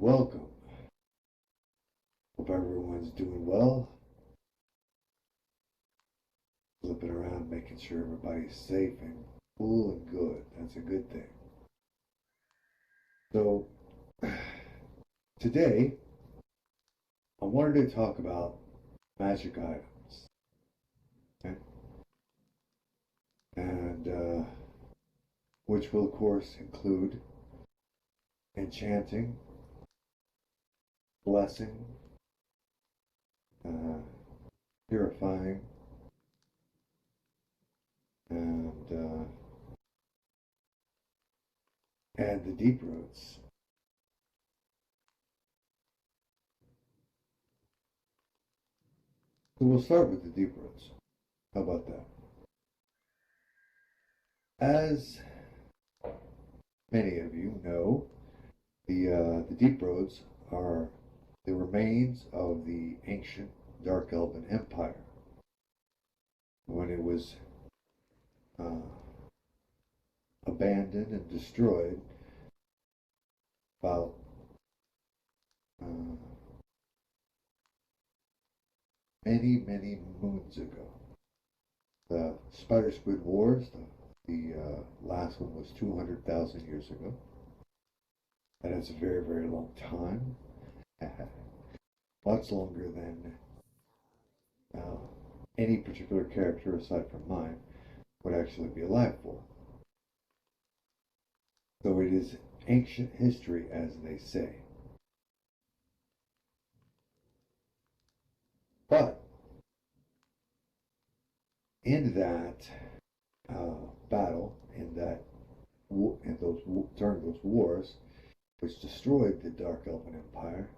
welcome. Hope everyone's doing well. Flipping around, making sure everybody's safe and cool and good. That's a good thing. So, today, I wanted to talk about magic items. Okay? And, which will, of course, include enchanting, blessing, purifying, and the deep roots. So we'll start with the deep roots. How about that? As many of you know, the deep roads are the remains of the ancient Dark Elven Empire when it was abandoned and destroyed about many moons ago. The Spider Squid Wars, the last one was 200,000 years ago. And it's a very long time. Much longer than any particular character aside from mine would actually be alive for. So it is ancient history, as they say. But in that battle, during those wars, which destroyed the Dark Elven Empire,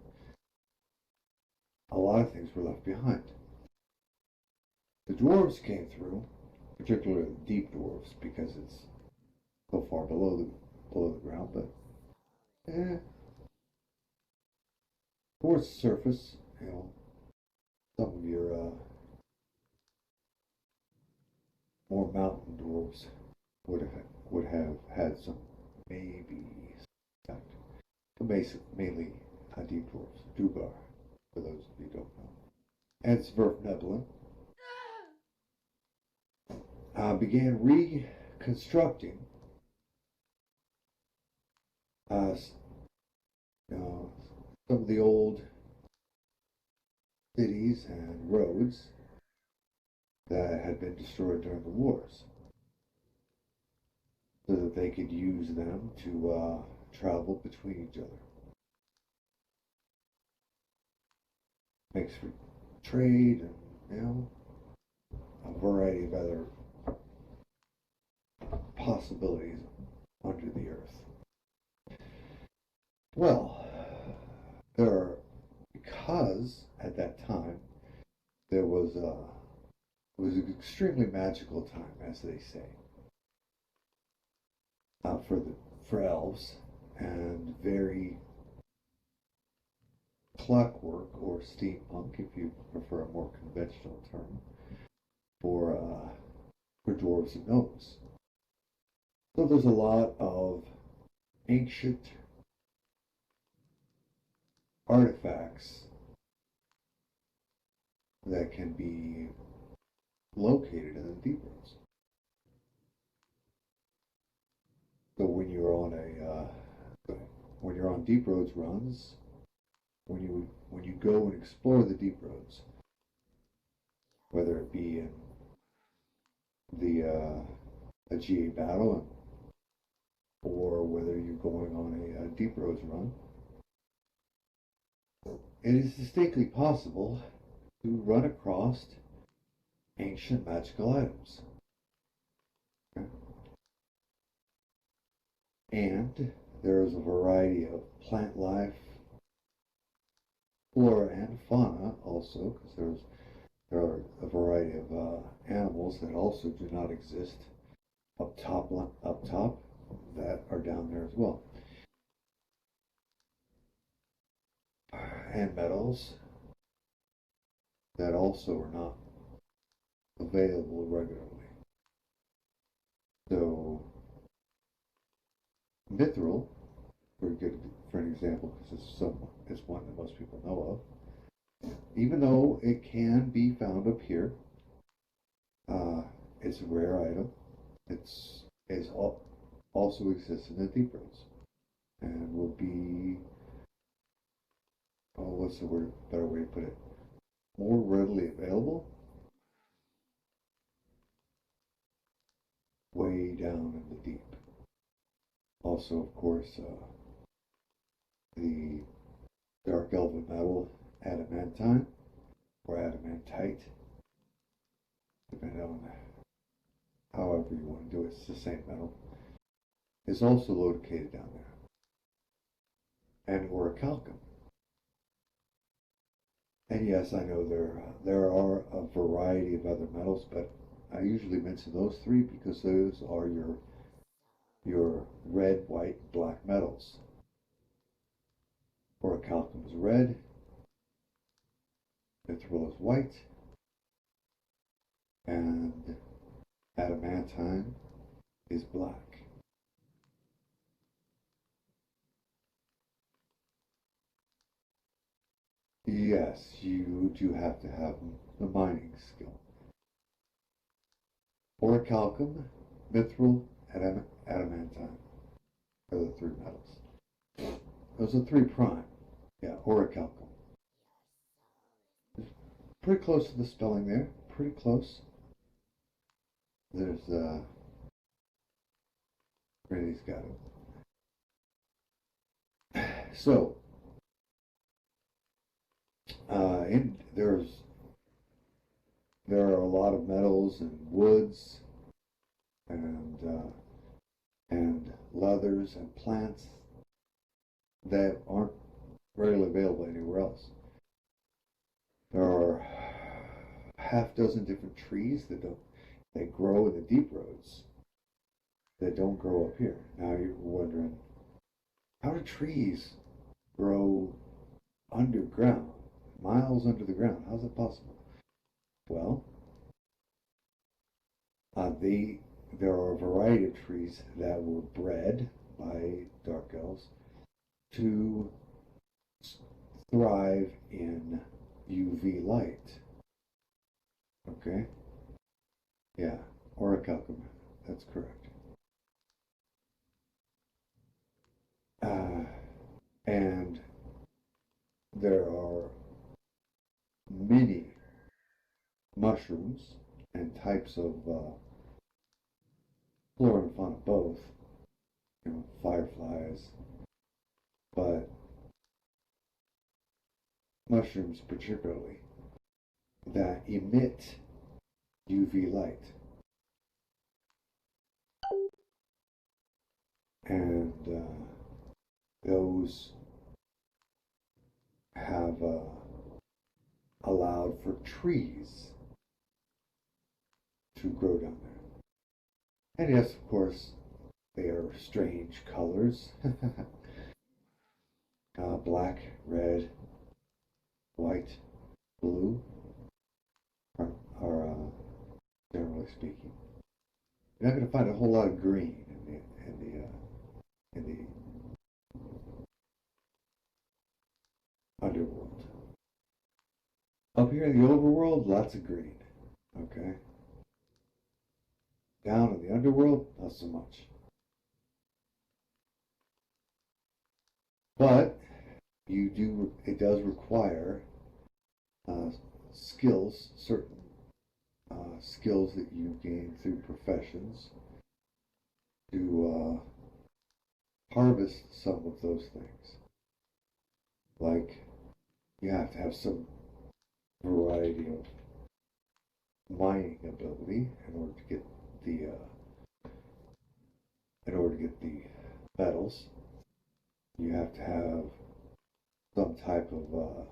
a lot of things were left behind. The dwarves came through, particularly the deep dwarves, because it's so far below the ground, but towards the surface, some of your more mountain dwarves would have had some maybe effect. But mainly deep dwarves, Dugar, for those of you who don't know. And Sverfnebelin began reconstructing some of the old cities and roads that had been destroyed during the wars, so that they could use them to travel between each other. Makes for trade and, a variety of other possibilities under the earth. Well, because at that time it was an extremely magical time, as they say, for elves, and very clockwork or steampunk, if you prefer a more conventional term, for dwarves and gnomes. So there's a lot of ancient artifacts that can be located in the deep roots. So when you're on deep roads runs, when you go and explore the deep roads, whether it be in a GA battle, or whether you're going on a deep roads run, it is distinctly possible to run across ancient magical items. Okay? And there is a variety of plant life, flora and fauna also, because there are a variety of animals that also do not exist up top that are down there as well. And metals that also are not available regularly. So mithril, pretty good for an example because it's one that most people know of. Even though it can be found up here, it's a rare item. It's also exists in the deep roads and will be, oh, what's the word? Better way to put it? More readily available way down in the deep. Also, of course, the dark elven metal adamantine or adamantite, depending on however you want to do it. It's the same metal. Is also located down there, and orichalcum. And yes, I know there are a variety of other metals, but I usually mention those three because those are your red, white, black metals. Orichalcum is red, mithril is white, and adamantine is black. Yes, you do have to have the mining skill. Orichalcum, mithril, and adamantine are the three metals. Those are three prime. Yeah, orichalcum. Pretty close to the spelling there. Pretty close. There's, Randy's got it. So, there are a lot of metals and woods and leathers and plants that aren't readily available anywhere else. There are half dozen different trees that grow in the deep roads that don't grow up here. Now you're wondering, how do trees grow underground, miles under the ground? How's it possible? Well, there are a variety of trees that were bred by dark elves to thrive in UV light. Okay? Yeah, orichalcum, that's correct. And there are many mushrooms and types of flora and fauna both, fireflies, but mushrooms particularly, that emit UV light. And those have allowed for trees to grow down there. And yes, of course, they are strange colors. Black, red, white, blue are generally speaking. You're not going to find a whole lot of green in the underworld. Up here in the overworld, lots of green. Okay. Down in the underworld, not so much. But it does require skills, certain skills that you gain through professions to harvest some of those things. Like, you have to have some variety of mining ability in order to get the metals. You have to have some type of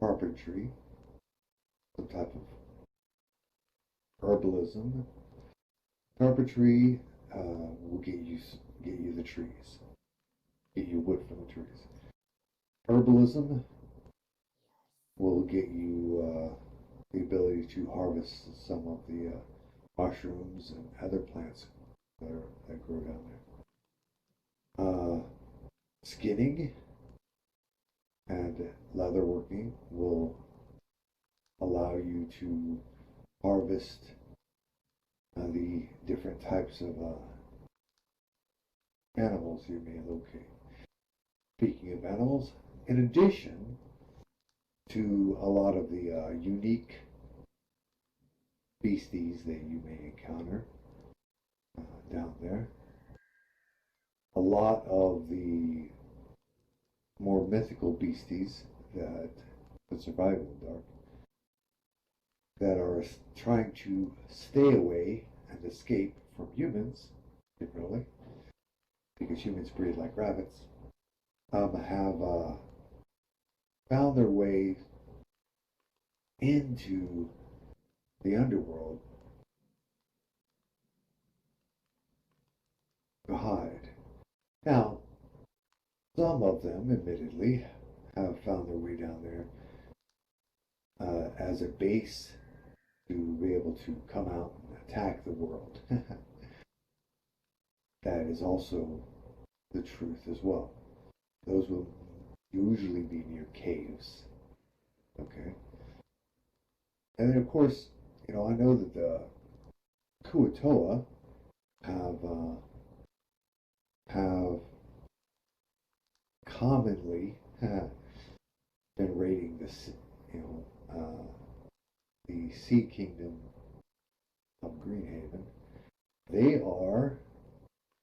carpentry, some type of herbalism. Carpentry will get you the trees, get you wood from the trees. Herbalism will get you the ability to harvest some of the mushrooms and other plants that grow down there. skinning and leatherworking will allow you to harvest the different types of animals you may locate. Speaking of animals, in addition to a lot of the unique beasties that you may encounter down there, a lot of the more mythical beasties that survive in the dark, that are trying to stay away and escape from humans, particularly, because humans breed like rabbits, have found their way into the underworld to hide. Now, some of them, admittedly, have found their way down there as a base to be able to come out and attack the world. That is also the truth as well. Those will usually be near caves. Okay? And then, of course, I know that the Kuatoa have commonly been raiding this, the Sea Kingdom of Greenhaven. They are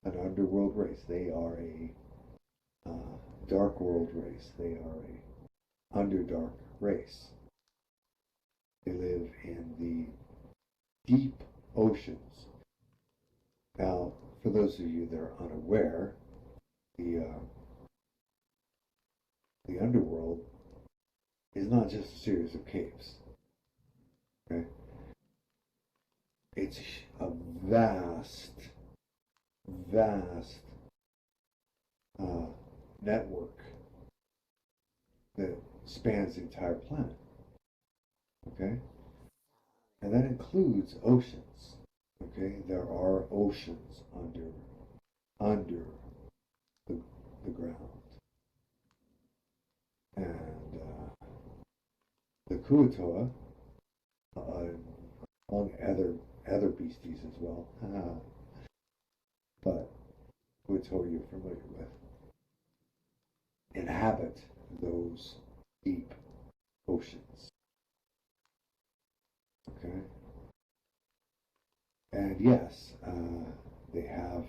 an underworld race. They are a dark world race. They are a underdark race. They live in the deep oceans. Now, for those of you that are unaware, the underworld is not just a series of caves. Okay? It's a vast network that spans the entire planet. Okay? And that includes oceans. Okay? There are oceans under the ground. And the Kuatoa, among other beasties as well, but Kuatoa you're familiar with, inhabit those deep oceans. Okay? And yes, they have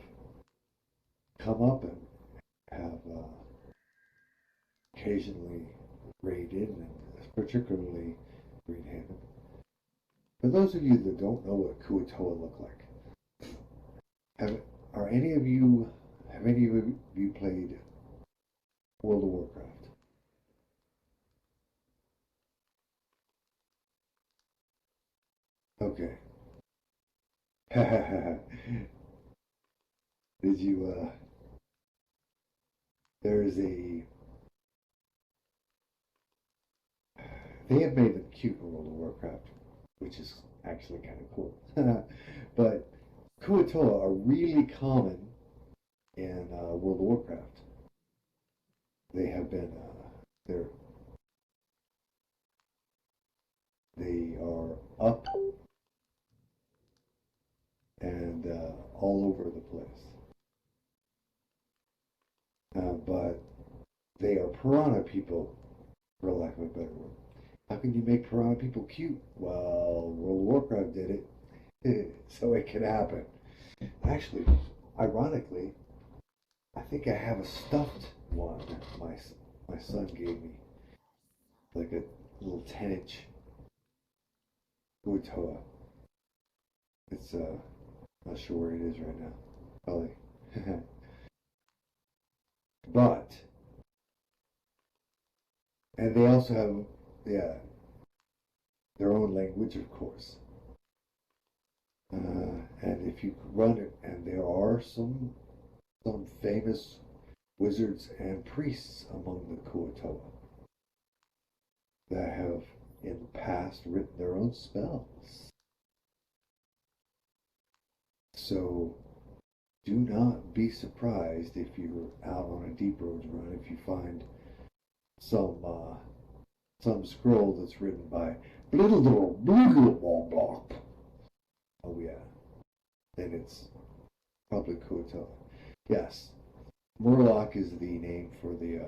come up and have occasionally raided, and particularly Greenhaven. For those of you that don't know what Kuatoa look like, have any of you played World of Warcraft? Okay. Did you there's a they have made them cute in World of Warcraft, which is actually kind of cool. But Kuatoa are really common in World of Warcraft. They have been they are up and all over the place. But they are piranha people, for lack of a better word. How can you make piranha people cute? Well, World of Warcraft did it, so it can happen. Actually, ironically, I think I have a stuffed one my son gave me, like a little 10-inch Kuatoa. It's not sure where it is right now. Probably. But and they also have their own language, of course. And if you run it, and there are some famous wizards and priests among the Kuatoa that have in the past written their own spells. So do not be surprised if you're out on a deep roads run if you find some scroll that's written by oh yeah, then it's probably Kuo-toa. Yes, Murloc is the name for the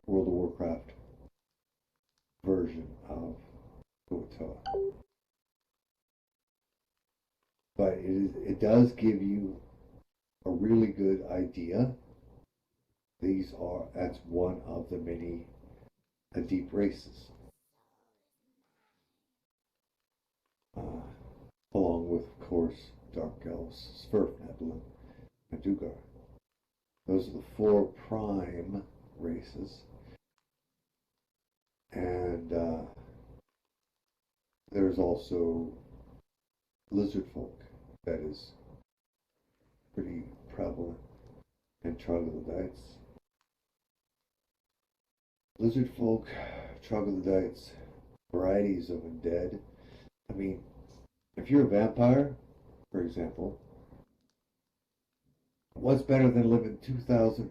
World of Warcraft version of Kuo-toa. But it does give you a really good idea. That's one of the many deep races. Along with, of course, Dark Elves, Svirfneblin, and Dugar. Those are the four prime races. And there's also lizard folk that is pretty prevalent, and troglodytes. Lizard folk, troglodytes, varieties of undead. I mean, if you're a vampire, for example, what's better than living 2,000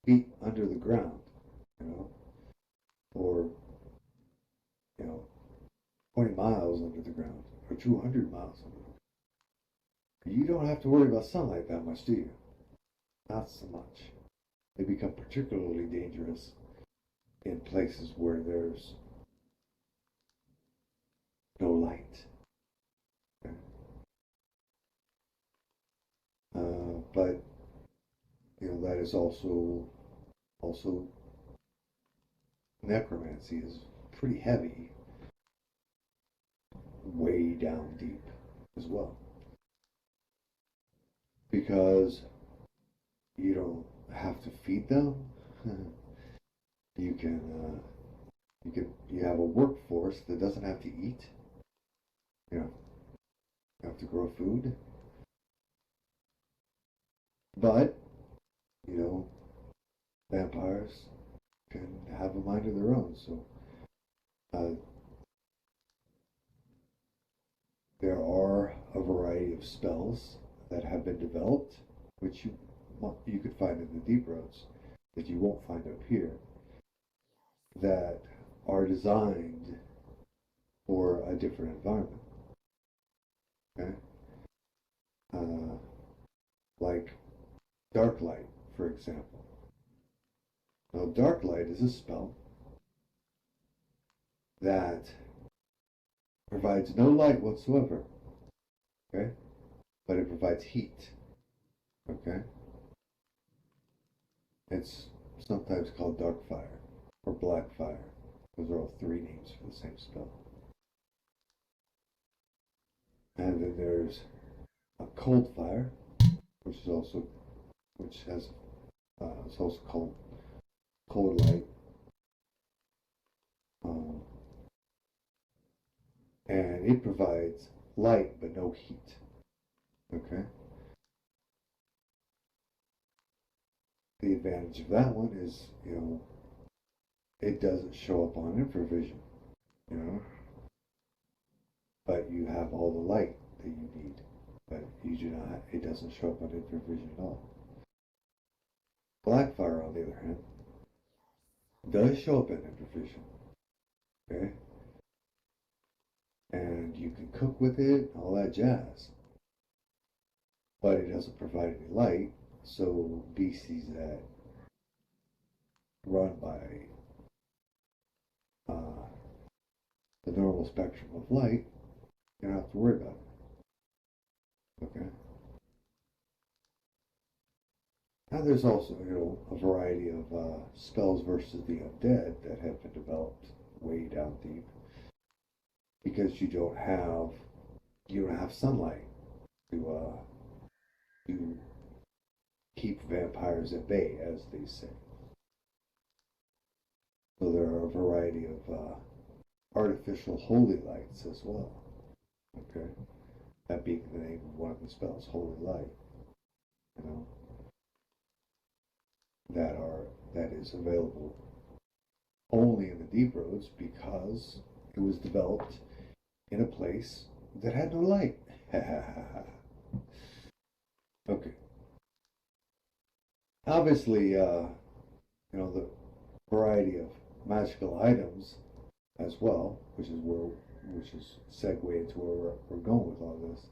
feet under the ground, you know, or 20 miles under the ground, or 200 miles under the ground? You don't have to worry about sunlight that much, do you? Not so much. They become particularly dangerous in places where there's no light. But that is also necromancy is pretty heavy, way down deep as well, because you don't have to feed them. You have a workforce that doesn't have to eat. You have to grow food. But, vampires can have a mind of their own. So there are a variety of spells that have been developed, which you could find in the deep roads that you won't find up here, that are designed for a different environment. Okay? Like dark light, for example. Now, dark light is a spell that provides no light whatsoever, okay? But it provides heat, okay? It's sometimes called dark fire or black fire. Those are all three names for the same spell. And then there's a cold fire, which is also called cold light, and it provides light but no heat. Okay. The advantage of that one is, it doesn't show up on infravision, but you have all the light that you need, but you do not. It doesn't show up on infravision at all. Blackfire, on the other hand, does show up in infravision. Okay, and you can cook with it, all that jazz, but it doesn't provide any light. So beasties that run by the normal spectrum of light, you don't have to worry about it. Okay. Now there's also, a variety of spells versus the undead that have been developed way down deep, because you don't have sunlight to keep vampires at bay, as they say. So there are a variety of artificial holy lights as well. Okay, that being the name of one of the spells, holy light. That is available only in the deep roads because it was developed in a place that had no light. Okay. Obviously, the variety of magical items as well, which is segue into where we're going with all this,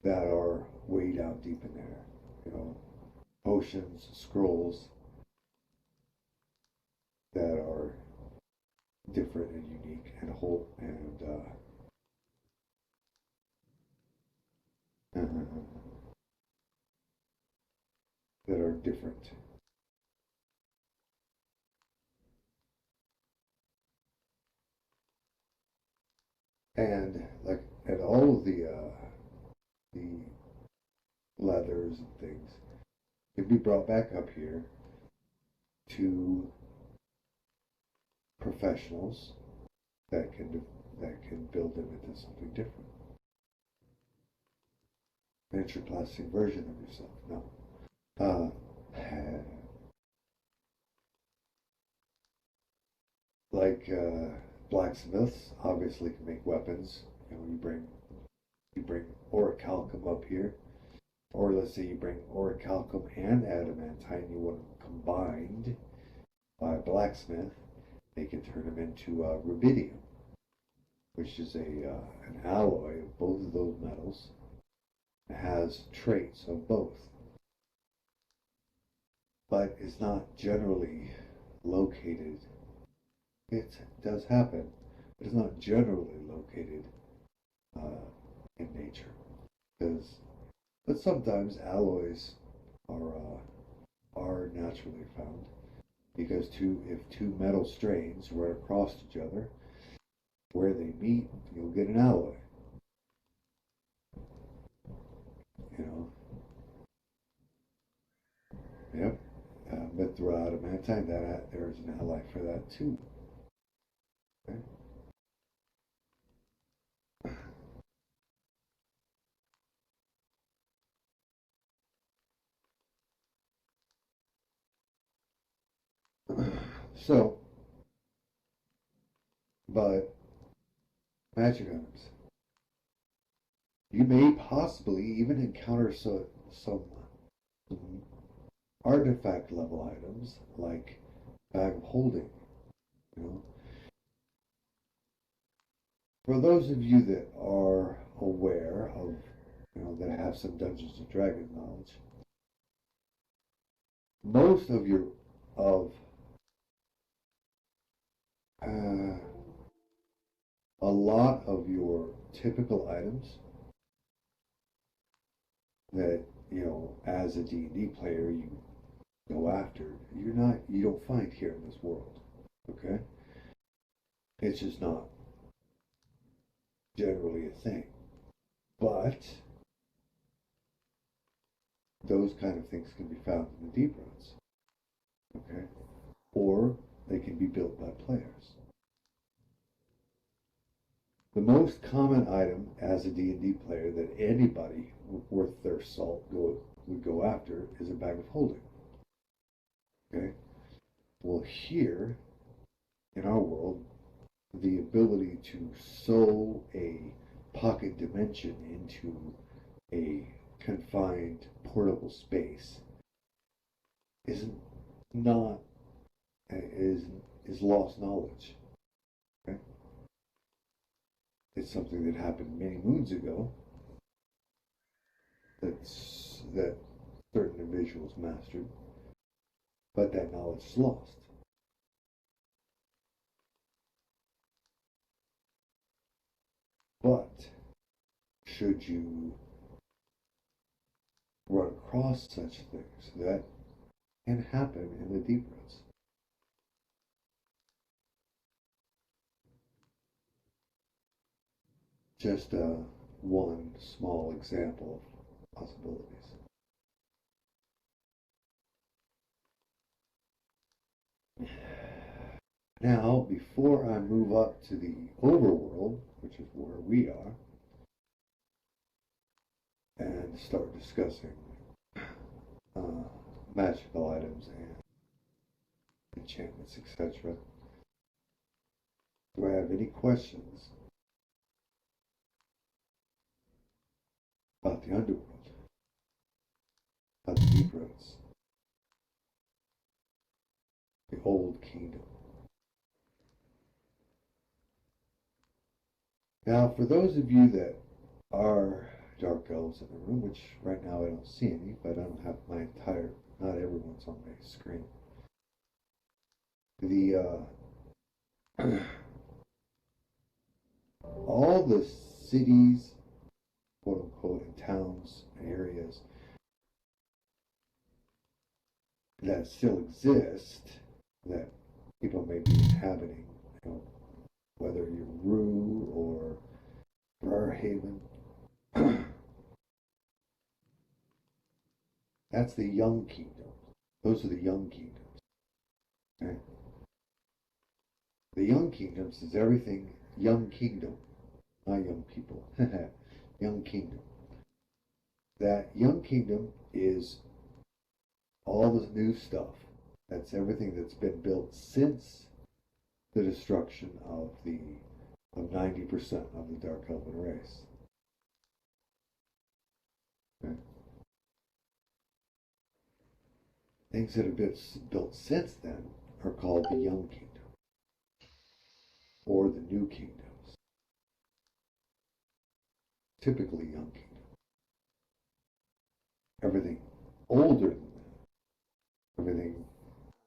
that are way down deep in there. You know, potions, scrolls that are different and unique and whole that are different. And all of the leathers and things can be brought back up here to professionals that can build them into something different. Miniature plastic version of yourself. No. Like blacksmiths obviously can make weapons. You bring orichalcum up here, or let's say you bring orichalcum and adamantine. You want them combined by a blacksmith. They can turn them into rubidium, which is an alloy of both of those metals. It has traits of both, but it's not generally located. It does happen, but it's not generally located uh, in nature. Because, but sometimes alloys are naturally found because if two metal strains run across each other, where they meet, you'll get an alloy. You know, yep. Mithril adamantine, there's an ally for that too. Okay? So, but magic items. You may possibly even encounter some artifact level items like bag of holding. You know, for those of you that are aware of, that have some Dungeons and Dragons knowledge, most of uh, a lot of your typical items that as a D&D player you go after, you don't find here in this world. Okay, it's just not generally a thing. But those kind of things can be found in the deep runs. Okay, or they can be built by players. The most common item as a D&D player that anybody worth their salt would go after is a bag of holding. Okay? Well, here in our world, the ability to sew a pocket dimension into a confined portable space isn't not is lost knowledge. Okay? It's something that happened many moons ago that certain individuals mastered, but that knowledge is lost. But should you run across such things, that can happen in the deep runs. Just one small example of possibilities. Now, before I move up to the overworld, which is where we are, and start discussing uh, magical items and enchantments, etc., do I have any questions about the underworld? of the deep roads, the old kingdom. Now, for those of you that are dark elves in the room, which right now I don't see any, but I don't have not everyone's on my screen. The all the cities, quote unquote, and towns and areas that still exist, that people may be inhabiting, whether you're Rue or Briarhaven, that's the young kingdom. Those are the young kingdoms. Okay? The young kingdoms is everything, young kingdom, not young people, young kingdom. That young kingdom is all the new stuff. That's everything that's been built since the destruction of 90% of the Dark Elven race. Okay? Things that have been built since then are called the Young Kingdom or the New Kingdoms. Typically Young Kingdom. Everything older than that, everything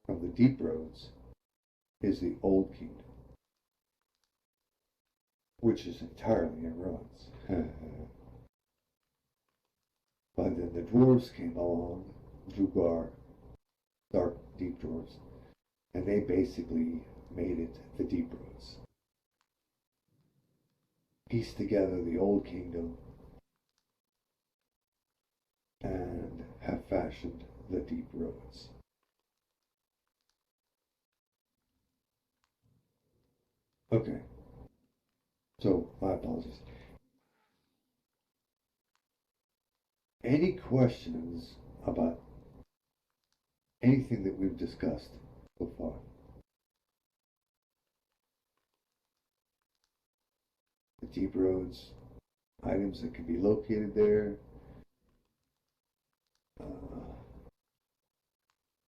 from the Deep Roads, is the Old Kingdom, which is entirely in ruins. But then the dwarves came along, Drugar, dark deep dwarves, and they basically made it the Deep Roads. Pieced together the Old Kingdom and have fashioned the Deep Roads. Okay, so my apologies. Any questions about anything that we've discussed so far? The Deep Roads, items that can be located there,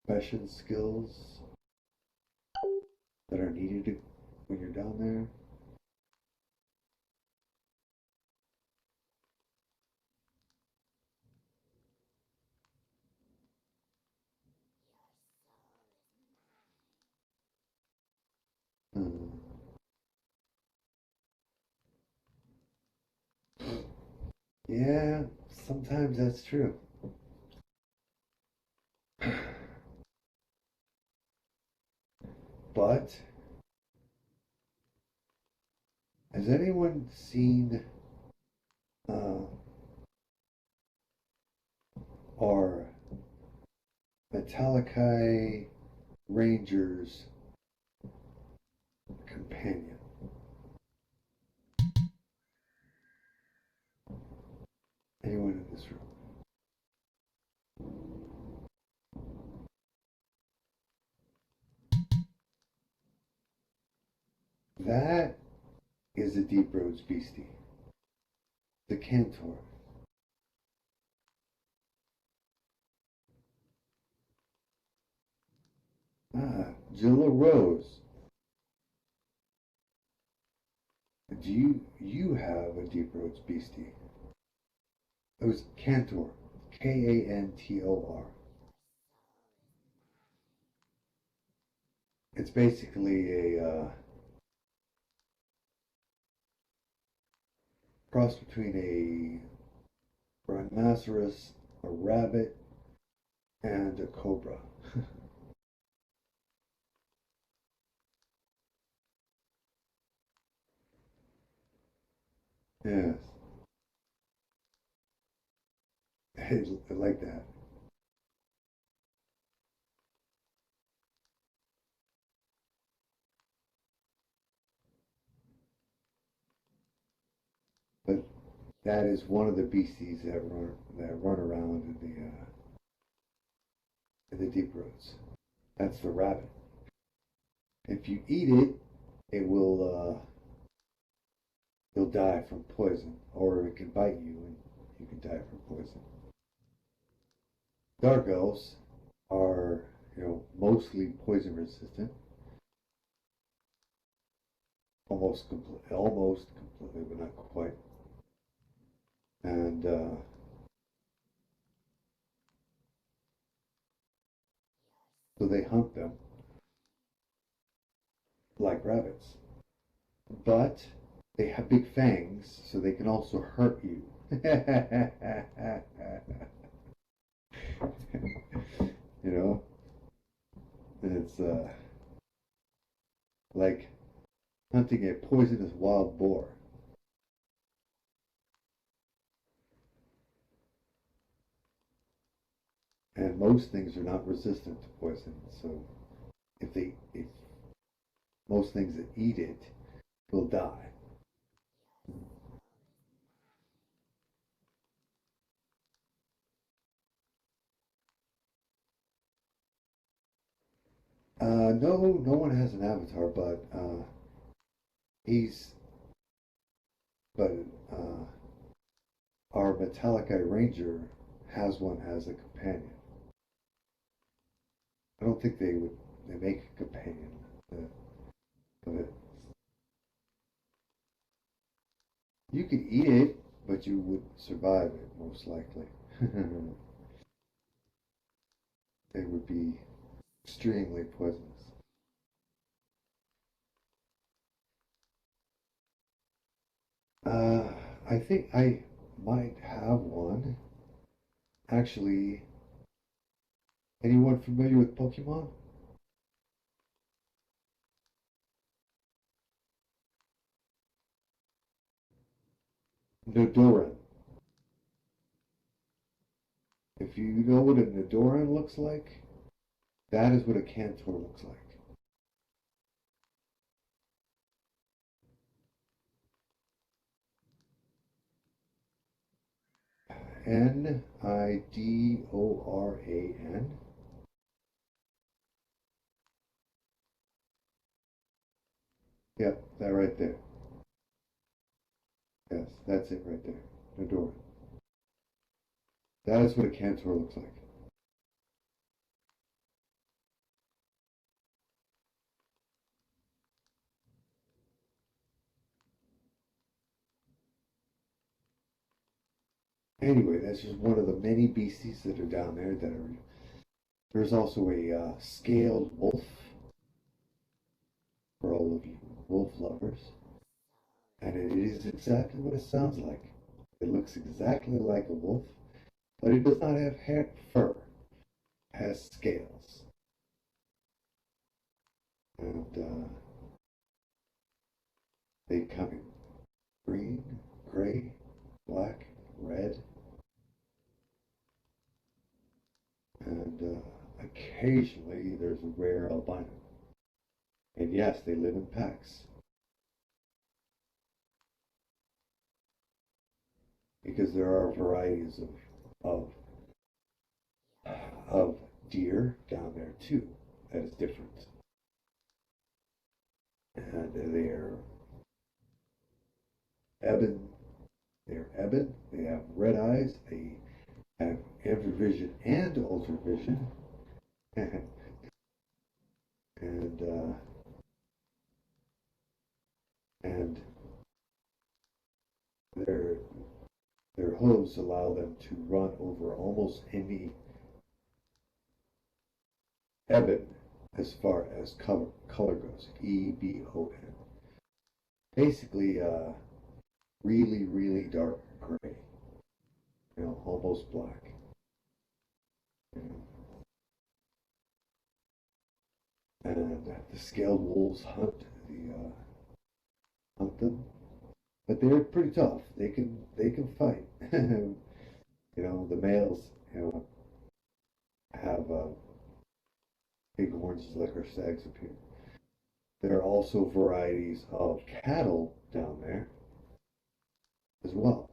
profession skills that are needed when you're down there. Yeah, sometimes that's true. But has anyone seen our Metallicae Ranger's companion? Anyone in this room? That is a Deep Roads beastie. The Cantor. Jilla Rose. Do you have a Deep Roads beastie? It was Cantor. Kantor. It's basically a cross between a rhinoceros, a rabbit, and a cobra. Yes, I like that. But that is one of the beasties that run around in the Deep Roads. That's the rabbit. If you eat it, it will you'll die from poison, or it can bite you and you can die from poison. Dark elves are, mostly poison resistant, almost completely, but not quite. And so they hunt them like rabbits, but they have big fangs, so they can also hurt you. you know, it's like hunting a poisonous wild boar. And most things are not resistant to poison. So if most things that eat it will die. No, no one has an avatar, but he's but uh, our Metallic Eye Ranger has one as a companion. I don't think they make a companion of it. You could eat it, but you would survive it most likely. It would be extremely poisonous. Uh, I think I might have one. Actually, anyone familiar with Pokemon? Nidoran. If you know what a Nidoran looks like, that is what a Cantor looks like. Nidoran. Yep, that right there. Yes, that's it right there. Nidoran. That is what a Cantor looks like. Anyway, that's just one of the many beasties that are down there that are. There's also a scaled wolf for all of you wolf lovers, and it is exactly what it sounds like. It looks exactly like a wolf, but it does not have hair, fur. It has scales, and they come in green, gray, black, red, and occasionally there's a rare albino. And yes, they live in packs because there are varieties of of deer down there too that is different. And ebon. They're ebon. They have red eyes. They have infravision and ultravision, and and their their hooves allow them to run over almost any ebon as far as color goes. EBON. Basically, really, really dark gray. Almost black. You know. And the scaled wolves hunt them, but they're pretty tough. They can fight. The males, have big horns like our stags up here. There are also varieties of cattle down there as well.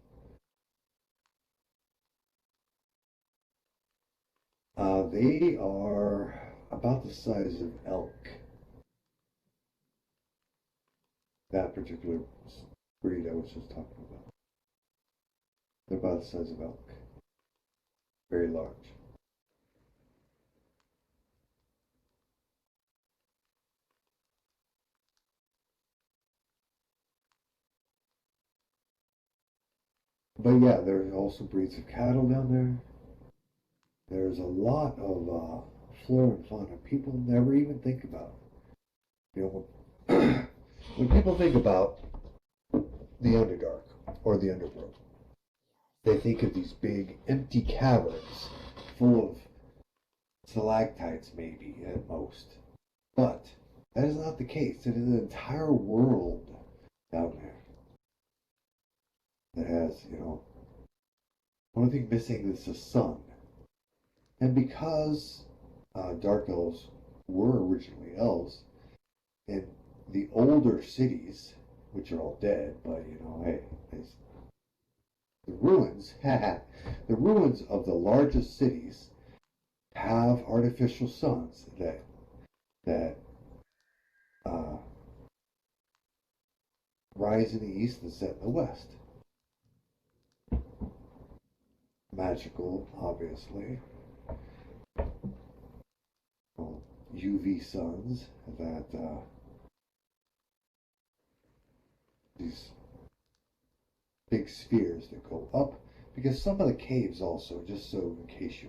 They are about the size of elk. That particular breed I was just talking about. They're about the size of elk. Very large. But yeah, there's also breeds of cattle down there. There's a lot of flora and fauna people never even think about. You know, when people think about the Underdark or the Underworld, they think of these big empty caverns full of stalactites, maybe at most. But that is not the case. It is an entire world down there that has, only thing missing is the sun. And because dark elves were originally elves, in the older cities, which are all dead, but hey, the ruins, the ruins of the largest cities have artificial suns that uh, rise in the east and set in the west. Magical, obviously. Well, UV suns that these big spheres that go up, because some of the caves also, just so in case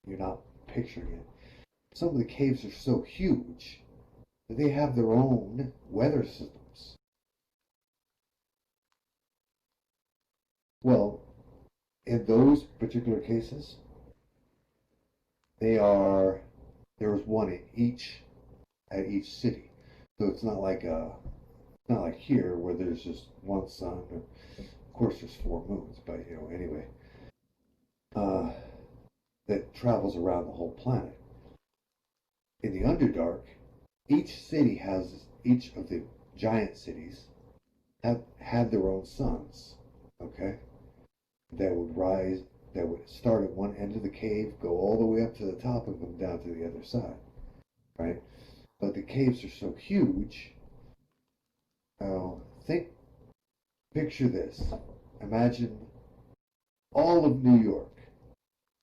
you're not picturing it, some of the caves are so huge that they have their own weather systems. Well, in those particular cases, there's one in at each city. So it's not like here where there's just one sun. Of course, there's four moons, but anyway, that travels around the whole planet. In the Underdark, each of the giant cities have had their own suns. Okay, that would rise, that would start at one end of the cave, go all the way up to the top, and come down to the other side. Right, but the caves are so huge. Think, picture this. Imagine all of New York,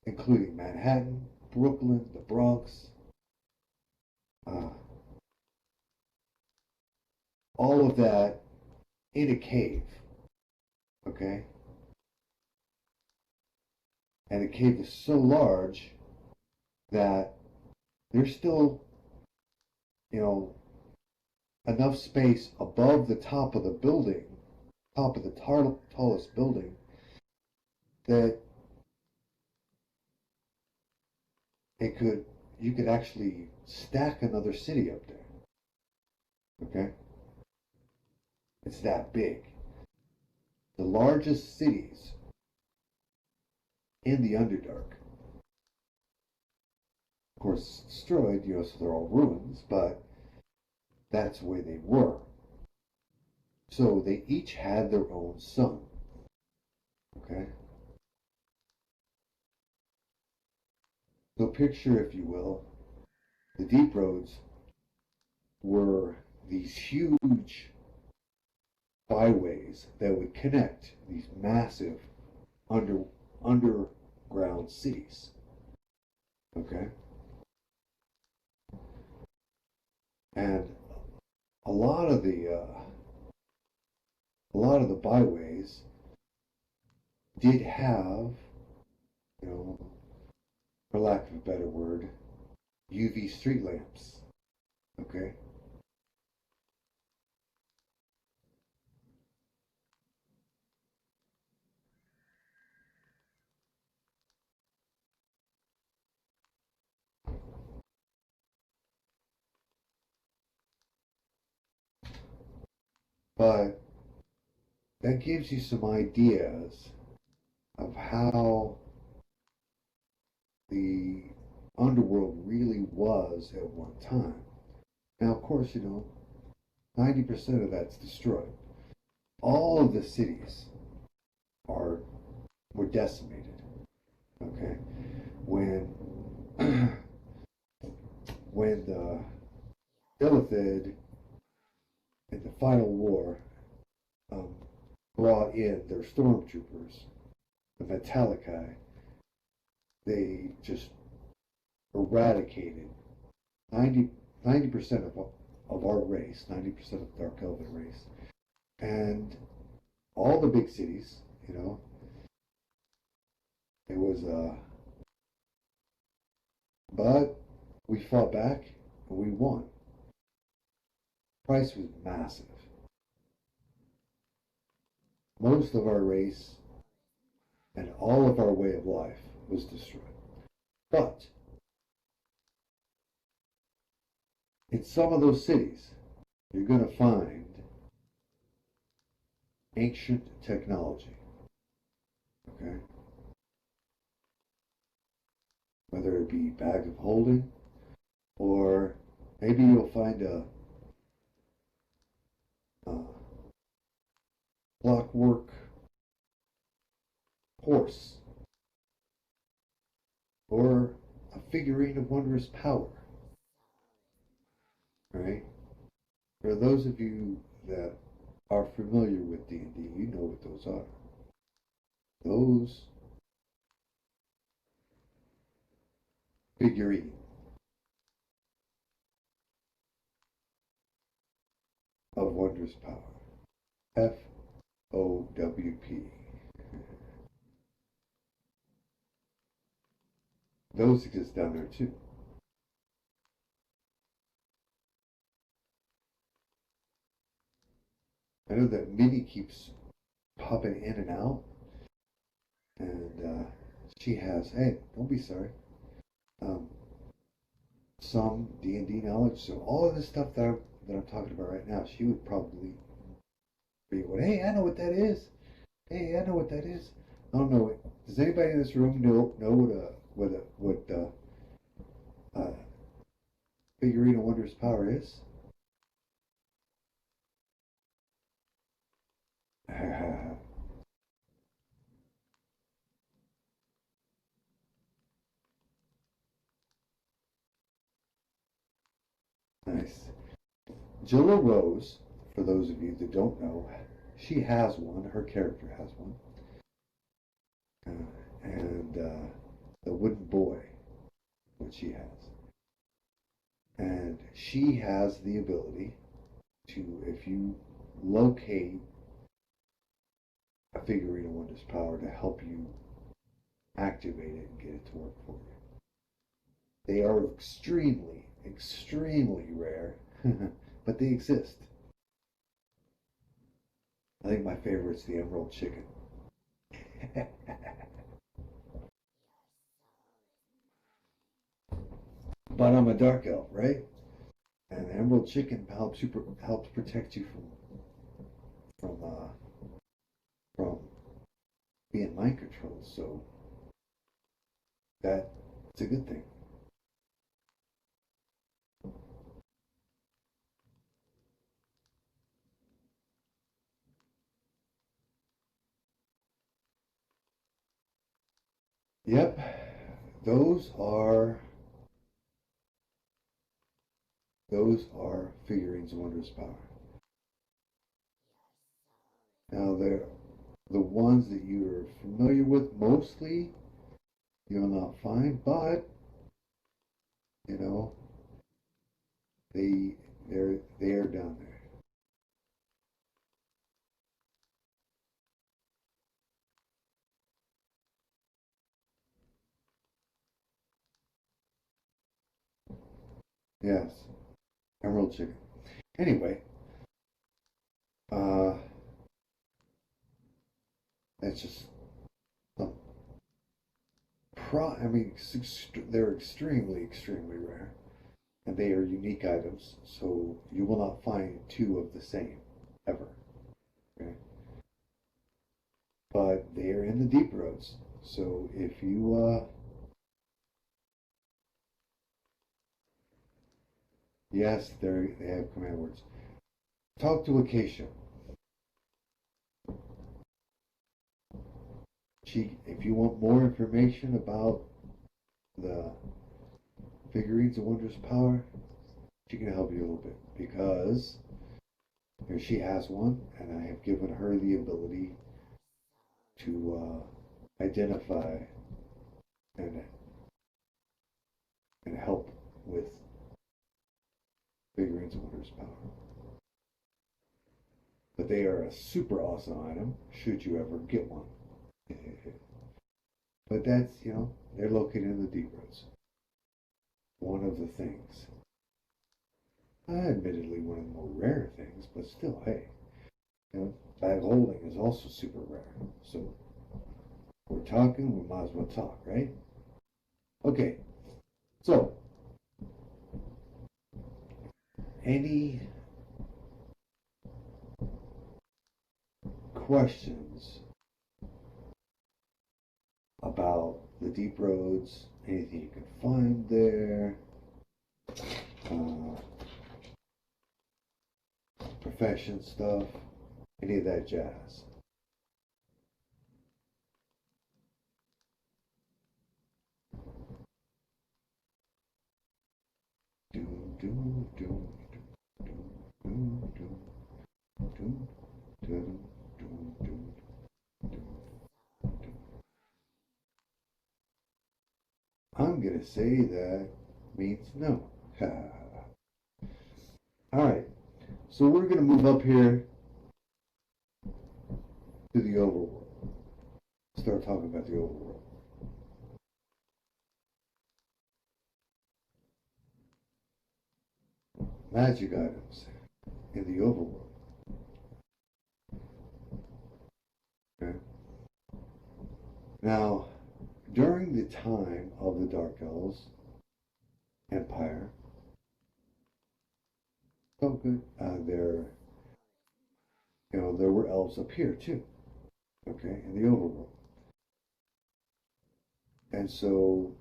including Manhattan, Brooklyn, the Bronx, uh, all of that in a cave, okay? And the cave is so large that there's still, you know, enough space above the top of the building, top of the tallest building, that you could actually stack another city up there, okay? It's that big. The largest cities in the Underdark, of course, destroyed, so they're all ruins, but that's the way they were. So they each had their own sun, okay? So picture, if you will, the deep roads were these huge byways that would connect these massive underground cities, okay? And a lot of the byways did have, for lack of a better word, UV street lamps, okay? But that gives you some ideas of how the underworld really was at one time. Now, of course, 90% of that's destroyed. All of the cities are were decimated. Okay, when when the Illithid in the final war um, brought in their stormtroopers, the Metallici, they just eradicated 90% of our race, 90% of the Dark Elven race, and all the big cities, It was, but we fought back and we won. Price was massive. Most of our race and all of our way of life was destroyed. But in some of those cities, you're going to find ancient technology. Okay? Whether it be bag of holding, or maybe you'll find a clockwork horse, or a figurine of wondrous power. Right? For those of you that are familiar with D&D, you know what those are. Those figurine of wondrous power. FOWP. Those exist down there too. I know that Minnie keeps popping in and out, and she has, hey, don't be sorry, some D&D knowledge. So all of this stuff that I'm talking about right now, she would probably be going, hey, I know what that is. Hey, I know what that is. I don't know. Does anybody in this room know what figurine of wondrous power is? Nice. Jilla Rose, for those of you that don't know, she has one. Her character has one. And the wooden boy, what she has. And she has the ability to, if you locate a figurine of wondrous power, to help you activate it and get it to work for you. They are extremely, extremely rare, but they exist. I think my favorite's the emerald chicken. But I'm a dark elf, right? And the emerald chicken helps protect you from being mind controlled. So that's a good thing. Yep, those are figurines of wondrous power. Now they're the ones that you're familiar with mostly you'll not find, but you know they are down there. Yes, emerald chicken. Anyway, uh, that's just um, I mean, they're extremely, extremely rare, and they are unique items. So you will not find two of the same ever. Okay, but they are in the deep roads. So if you yes, they have command words. Talk to Acacia. If you want more information about the figurines of wondrous power, she can help you a little bit because she has one, and I have given her the ability to identify and help with figurines of wondrous power. But they are a super awesome item should you ever get one. But that's, they're located in the deep roads. One of the things. Admittedly, one of the more rare things, but still, hey, bag holding is also super rare. So we're talking, we might as well talk, right? Okay, so any questions about the deep roads, anything you can find there, profession stuff, any of that jazz? Doom, doom, doom, doom, doom, doom, doom, doom, doom, doom, doom. I'm gonna say that means no. All right, so we're gonna move up here to the overworld. Start talking about the overworld. Magic items in the overworld. Okay. Now, during the time of the Dark Elves Empire, oh good, there were elves up here too. Okay, in the overworld, and so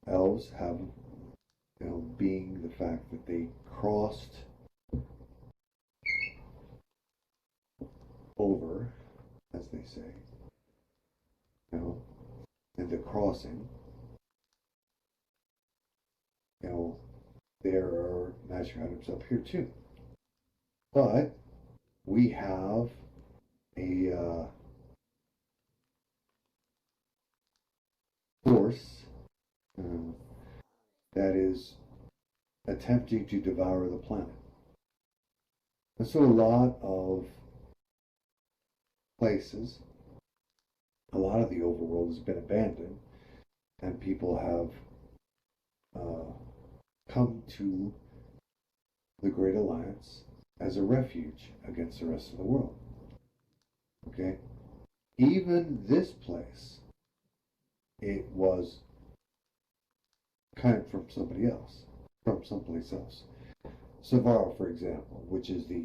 elves have, being the fact that they crossed over, as they say, and the crossing, there are magic items up here too. But we have a force that is attempting to devour the planet. And so a lot of places, a lot of the overworld has been abandoned, and people have come to the Great Alliance as a refuge against the rest of the world. Okay? Even this place, it was kind of from somebody else, from someplace else. Savaro, for example, which is the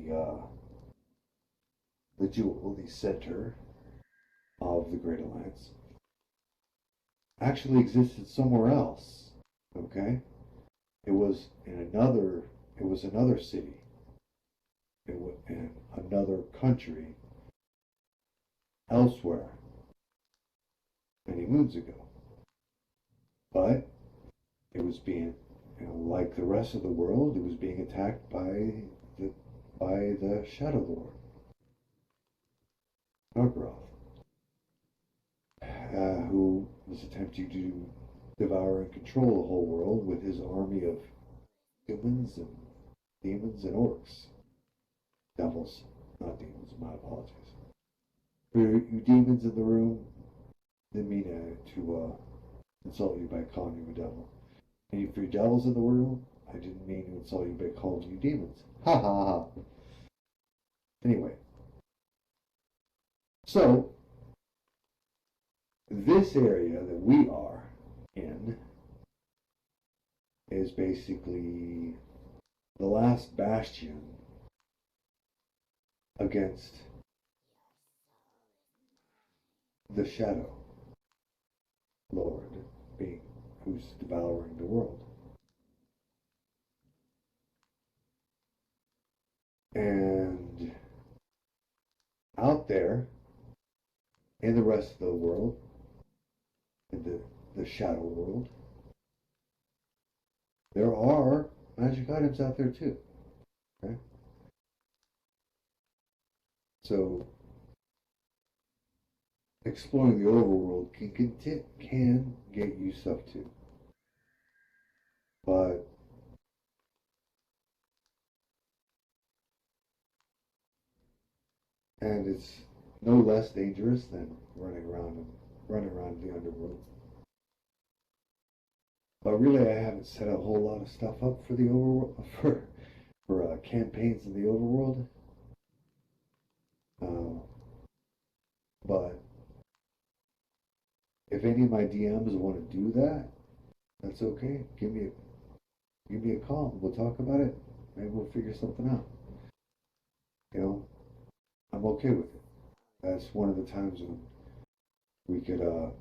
jewel, the center of the Great Alliance, actually existed somewhere else. Okay? It was another city. It was in another country elsewhere many moons ago. But it was being, like the rest of the world, it was being attacked by the Shadow Lord, Nargaroth, who was attempting to devour and control the whole world with his army of humans and demons and orcs. Devils, not demons, my apologies. For you demons in the room, didn't mean to insult you by calling you a devil. And for you devils in the room, I didn't mean to insult you by calling you demons. Ha ha ha. Anyway, so this area that we are in is basically the last bastion against the Shadow Lord, being who's devouring the world. And out there in the rest of the world, in the shadow world, there are magic items out there too. Okay? So exploring the overworld can get you stuff too. But and it's no less dangerous than running around running around the underworld. But really, I haven't set a whole lot of stuff up for the overworld for campaigns in the overworld. But if any of my DMs want to do that, that's okay. Give me a call. We'll talk about it. Maybe we'll figure something out. You know, I'm okay with it. That's one of the times when we could, you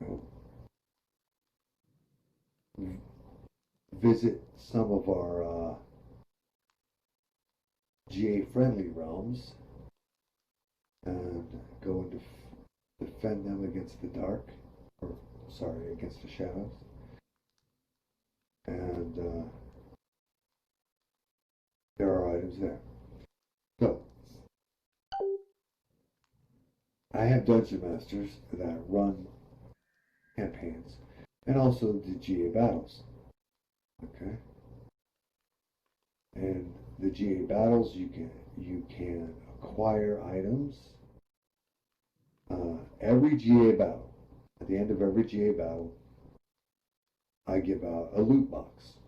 know, visit some of our GA friendly realms and go and defend them against the dark, or sorry, against the shadows. And there are items there. So, I have dungeon masters that run campaigns and also the GA battles. Okay? And the GA battles, you can acquire items. Every GA battle, at the end of every GA battle, I give out a loot box.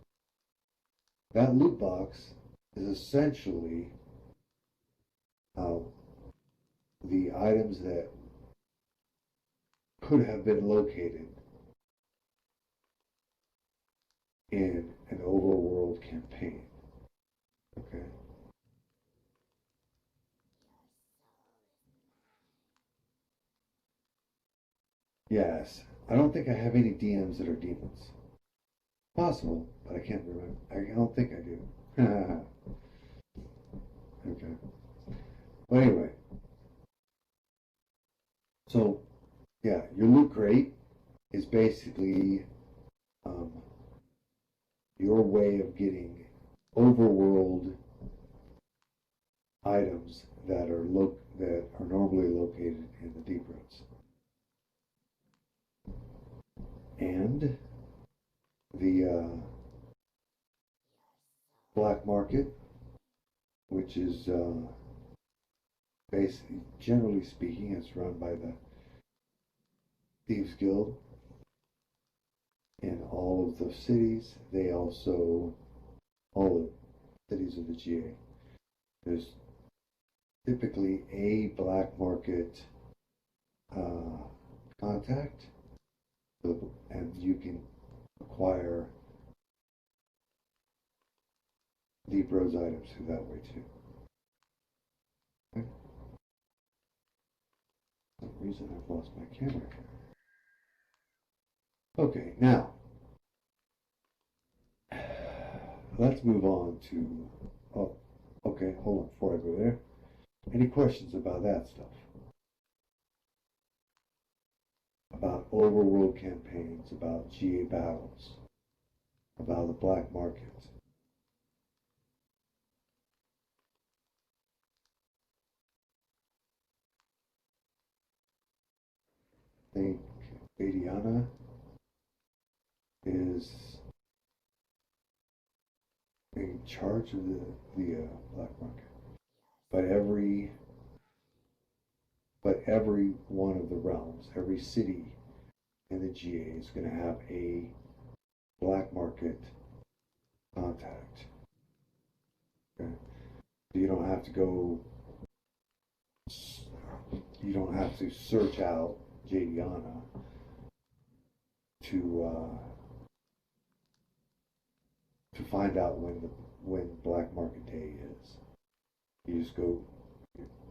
That loot box is essentially the items that could have been located in an overworld campaign. Okay? Yes. I don't think I have any DMs that are demons. Possible, but I can't remember. I don't think I do. Okay. But anyway. So, yeah, your loot crate is basically your way of getting overworld items that are normally located in the deep roads. And the black market, which is basically, generally speaking, it's run by the Thieves Guild in all of the cities. They also, all the cities of the GA, there's typically a black market contact, and you can acquire Deep Roads items through that way too. Okay. For some reason I've lost my camera here. Okay, now let's move on to, oh, okay, hold on before I go there. Any questions about that stuff? About overworld campaigns, about GA battles, about the black market? I think Adiana is in charge of the black market, but every one of the realms, every city in the GA is going to have a black market contact. Okay? You don't have to go. You don't have to search out Jadiana to find out when Black Market Day is. You just go.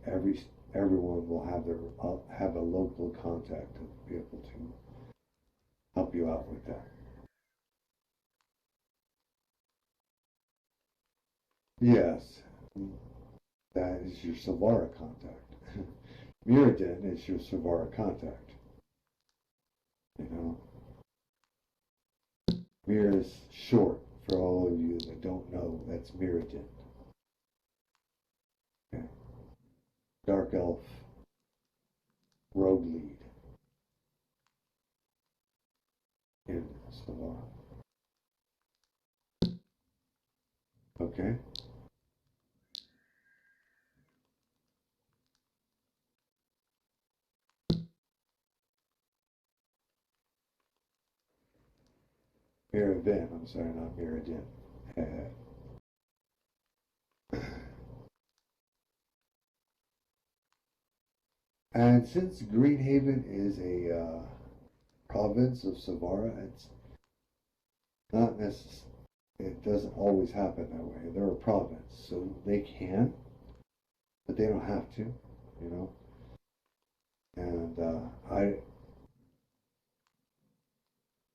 Everyone will have a local contact to be able to help you out with that. Yes, that is your Savara contact. Mirrodin is your Savara contact. You know, Mir is short for all of you that don't know. That's Mirrodin. Okay. Dark Elf, Rogue Lead in Savara. Okay. Mirrodin, I'm sorry, not Mirrodin. And since Greenhaven is a province of Savara, it's not necessary. It doesn't always happen that way. They're a province, so they can, but they don't have to, you know. And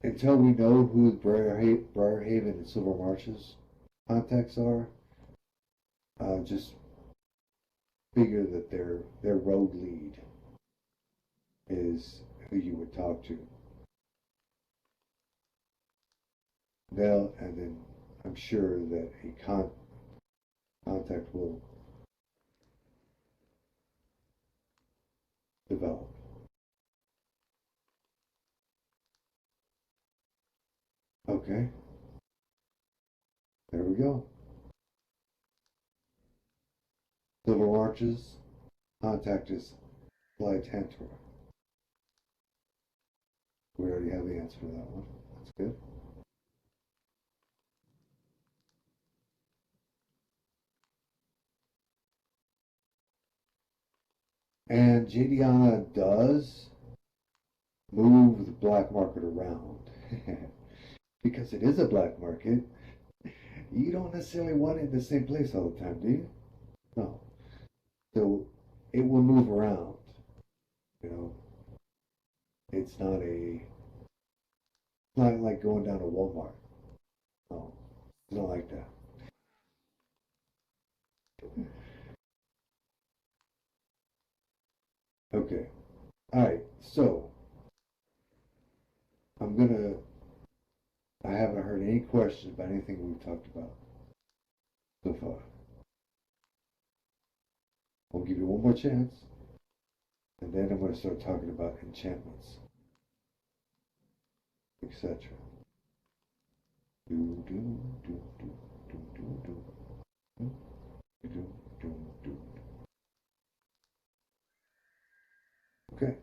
until we know who Briarhaven and Silver Marches contacts are, just figure that their road lead is who you would talk to. And then I'm sure that a contact will develop. Okay, there we go. Silver Marches contact is Glytantor. We already have the answer to that one. That's good. And Jadiana does move the black market around. Because it is a black market, you don't necessarily want it in the same place all the time, do you? No. So it will move around. You know, it's not like going down to Walmart. No, it's not like that. Okay. All right. So I haven't heard any questions about anything we've talked about so far. I'll give you one more chance, and then I'm going to start talking about enchantments, etc. Do do do do do do do do do do do. Okay.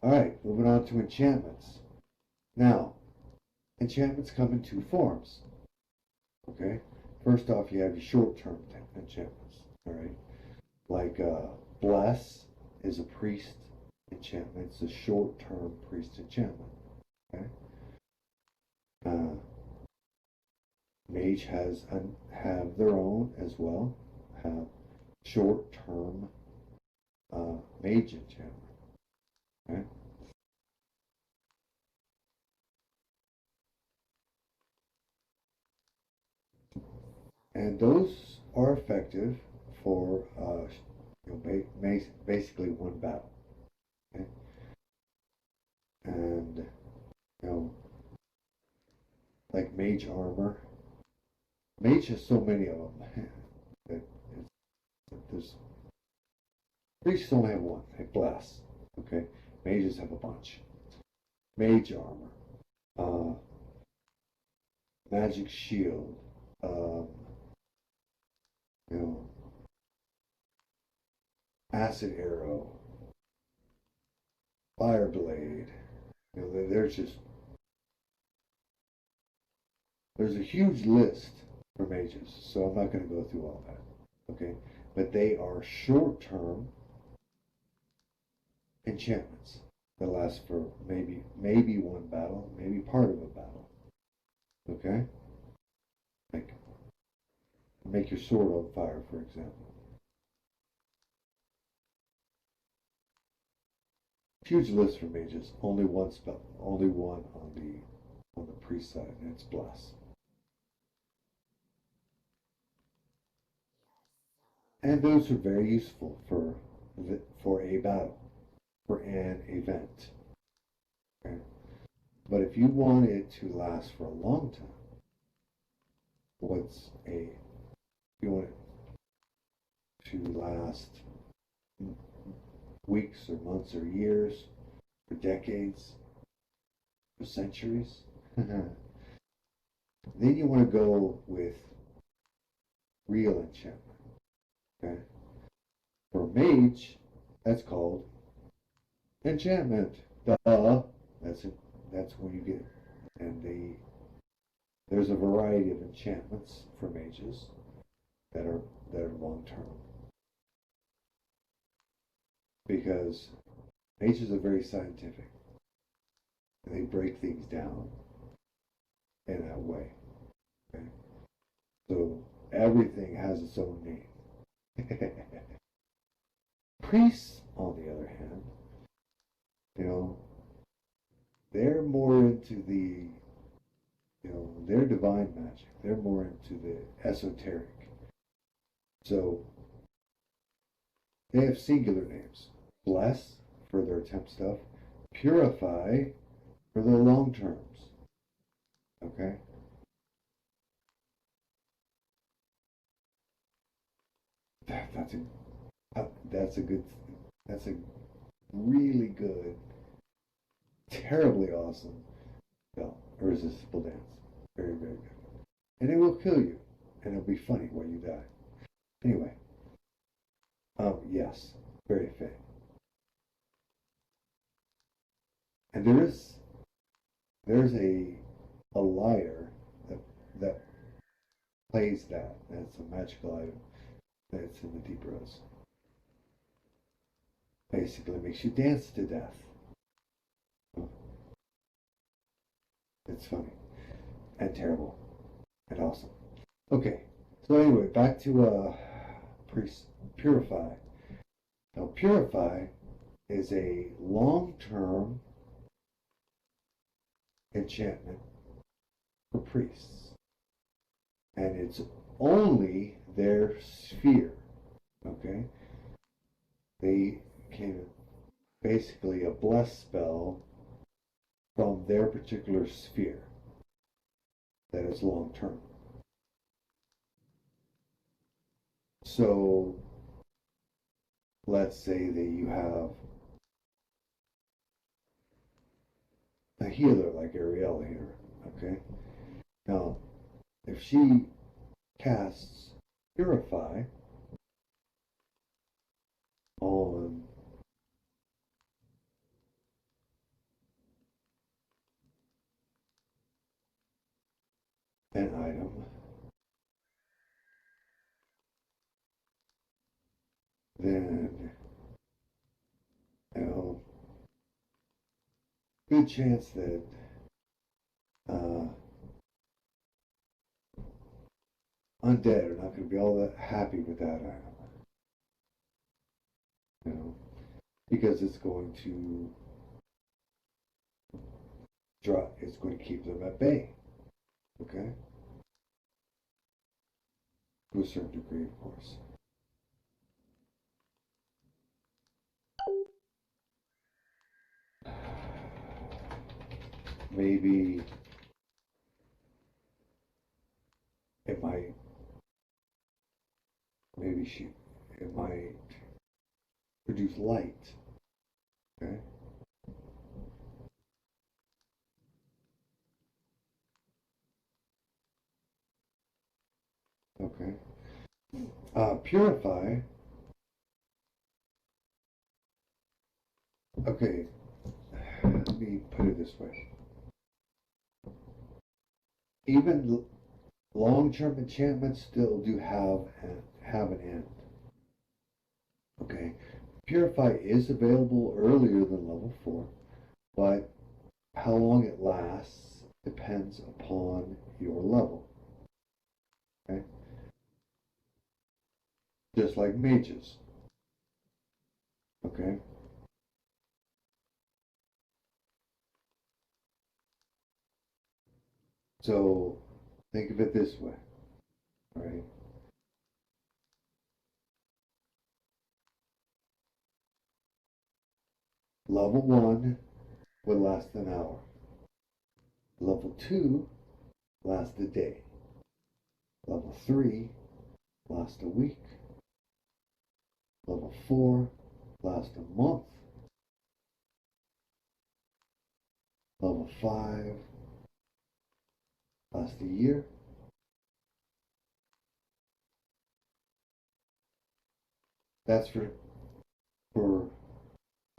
All right. Moving on to enchantments. Now, enchantments come in two forms. Okay. First off, you have your short-term enchantments. All right. Like bless is a priest enchantment. It's a short-term priest enchantment. Okay. Mage have their own as well. Have short-term mage enchantment. Okay. And those are effective for basically one battle. Okay? And you know, like mage armor. Mage has so many of them that there's priests only have one. They bless. Okay, mages have a bunch. Mage armor, magic shield, um, you know, acid arrow, fire blade. You know, there's a huge list for mages, so I'm not going to go through all that. Okay, but they are short-term enchantments that last for maybe one battle, maybe part of a battle. Okay, like make your sword on fire, for example. Huge list for mages. Only one spell. Only one on the priest side, and it's bless. And those are very useful for a battle, for an event. Okay? But if you want it to last for a long time, you want it to last weeks or months or years, for decades, for centuries, then you want to go with real enchantment. Okay? For mage, that's called enchantment. Duh. That's it. That's when you get, and there's a variety of enchantments for mages that are long term, because mages are very scientific. They break things down in that way. Okay? So everything has its own name. Priests, on the other hand, they're more into they're divine magic. They're more into the esoteric. So they have singular names. Bless for their temp stuff. Purify for their long terms. Okay? That's a really good, terribly awesome spell. Irresistible dance. Very, very good. And it will kill you. And it'll be funny when you die. Anyway. Yes. Very fit. And there's a lyre that plays that. That's a magical item that's in the Deep Rose. Basically makes you dance to death. It's funny and terrible and awesome. Okay, so anyway, back to purify. Now, purify is a long-term enchantment for priests, and it's only their sphere. Okay, they can basically a bless spell from their particular sphere that is long term. So let's say that you have a healer like Ariel here, okay? Now, if she casts Purify on an item, then, good chance that undead are not going to be all that happy with that item, because it's going to it's going to keep them at bay, okay? To a certain degree, of course. Maybe it might, it might produce light, okay? Okay. Purify. Okay. Let me put it this way. Even long-term enchantments still do have an end. Okay. Purify is available earlier than level 4, but how long it lasts depends upon your level. Okay. Just like mages. Okay. So think of it this way, right? Level 1 would last an hour. Level 2 lasts a day. Level 3 lasts a week. Level 4 lasts a month. Level 5 lasts a year. That's for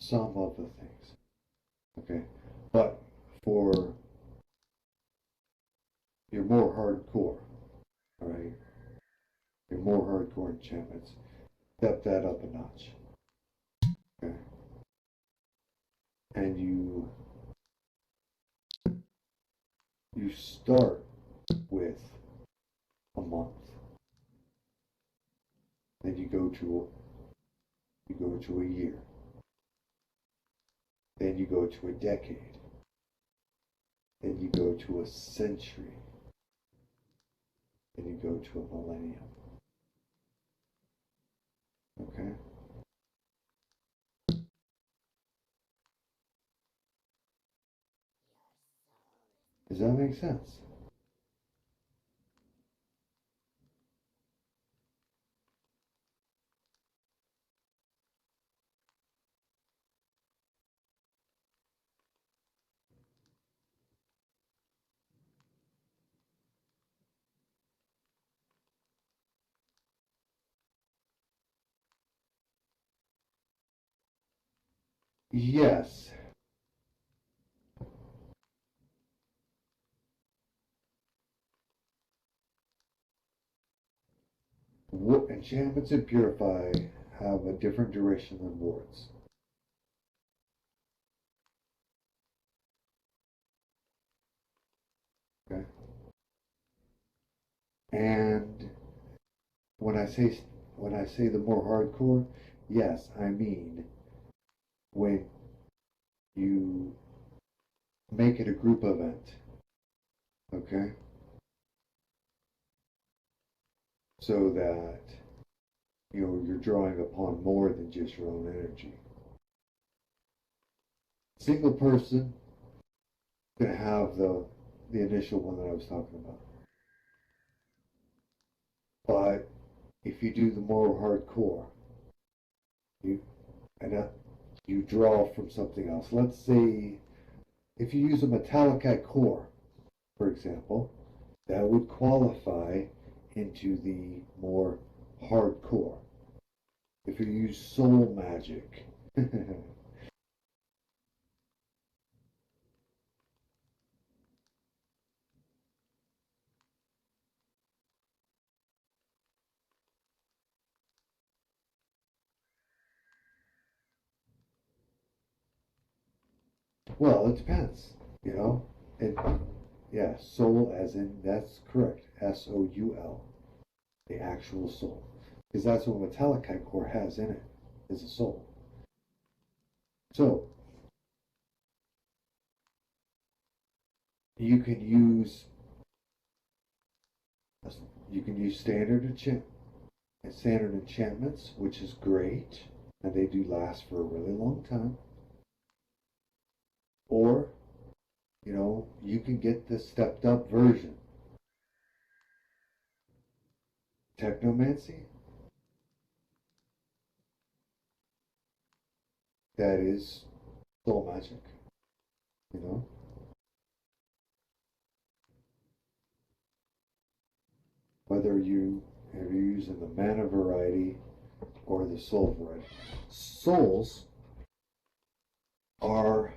some of the things. Okay. But for your more hardcore, all right? Your more hardcore enchantments. Step that up a notch, okay? And you start with a month. Then you go to a year. Then you go to a decade. Then you go to a century. Then you go to a millennium. Okay? Does that make sense? Yes. Enchantments and purify have a different duration than wards. Okay? And when I say when I say the more hardcore, yes, I mean when you make it a group event. Okay? So that you're drawing upon more than just your own energy. Single person gonna have the initial one that I was talking about. But if you do the more hardcore, you and you draw from something else. Let's say if you use a metallite core, for example, that would qualify into the more hardcore. If you use soul magic, well, it depends. You know, it yeah, soul as in that's correct. SOUL, the actual soul, because that's what metallite core has in it is a soul. So you can use you can use standard enchantments, which is great, and they do last for a really long time. Or, you can get the stepped up version. Technomancy, that is soul magic, you know. Whether you're using the mana variety or the soul variety. Souls are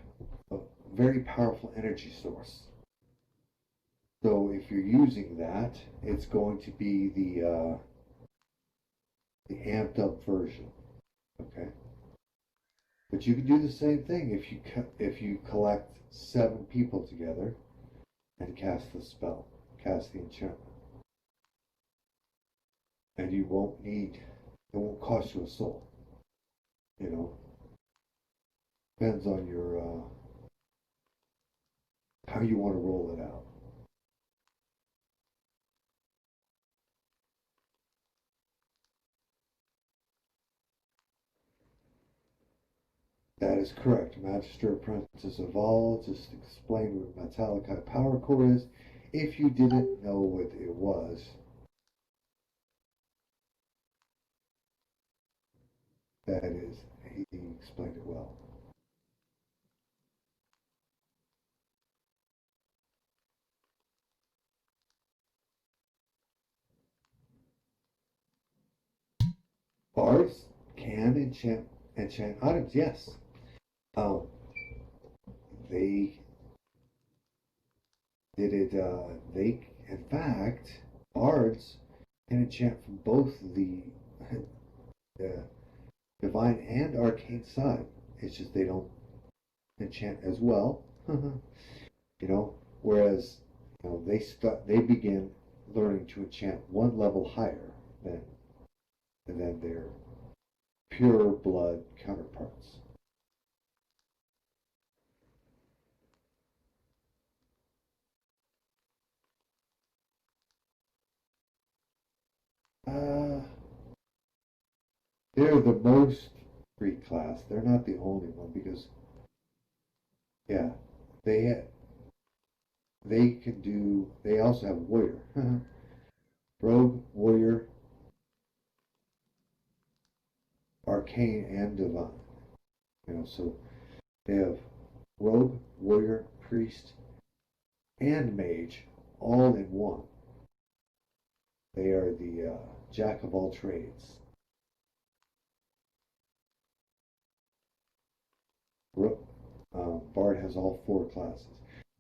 a very powerful energy source. So if you're using that, it's going to be the amped up version. Okay, but you can do the same thing if you collect 7 people together and cast the spell, cast the enchantment, and it won't cost you a soul. You know, depends on your how you want to roll it out. That is correct. Magister Apprentice of All just explained what Metallica Power Core is. If you didn't know what it was, that is, he explained it well. Bards can enchant items, yes. Um, they did it. They in fact, bards can enchant from both the divine and arcane side. It's just they don't enchant as well. Whereas they begin learning to enchant one level higher than their pure blood counterparts. Uh, they're the most free class. They're not the only one because yeah, they they can do. They also have warrior, rogue, warrior, arcane, and divine. So they have rogue, warrior, priest, and mage all in one. They are the jack of all trades. Bard has all four classes.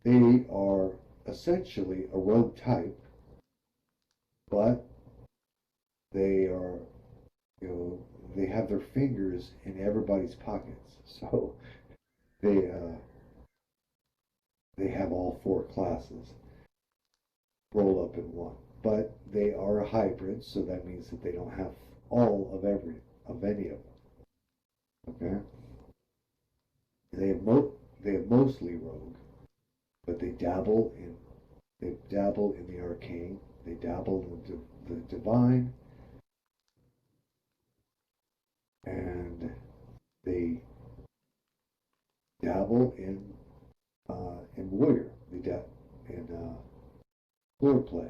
They are essentially a rogue type, but they are, you know, they have their fingers in everybody's pockets. So they uh, they have all four classes roll up in one. But they are a hybrid, so that means that they don't have all of any of them. Okay, they have mostly rogue, but they dabble in the arcane, they dabble in the divine, and they dabble in warrior. They dabble in sword play.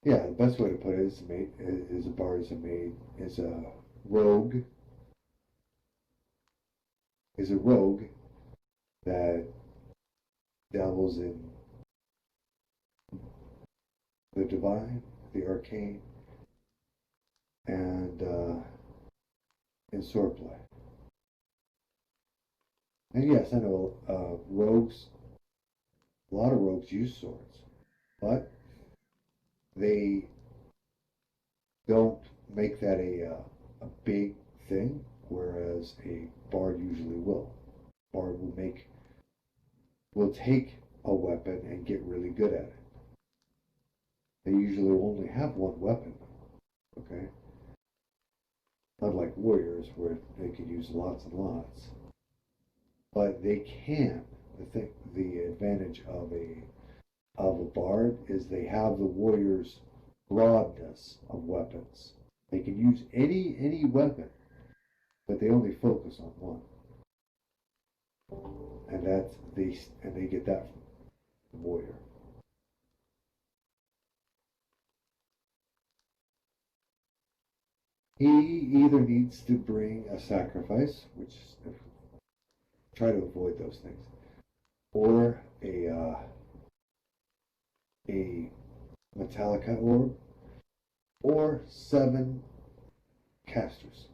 Yeah, the best way to put it is a bard is a rogue is a rogue that dabbles in the divine, the arcane, and in sword play. And yes, I know rogues. A lot of rogues use swords, but they don't make that a big thing, whereas a bard usually will. Bard will take a weapon and get really good at it. They usually only have one weapon, okay? Unlike warriors where they can use lots and lots. But they can. The advantage of a bard is they have the warrior's broadness of weapons. They can use any weapon, but they only focus on one, and they get that from the warrior. He either needs to bring a sacrifice, which try to avoid those things, or a Metallica orb, or 7 casters.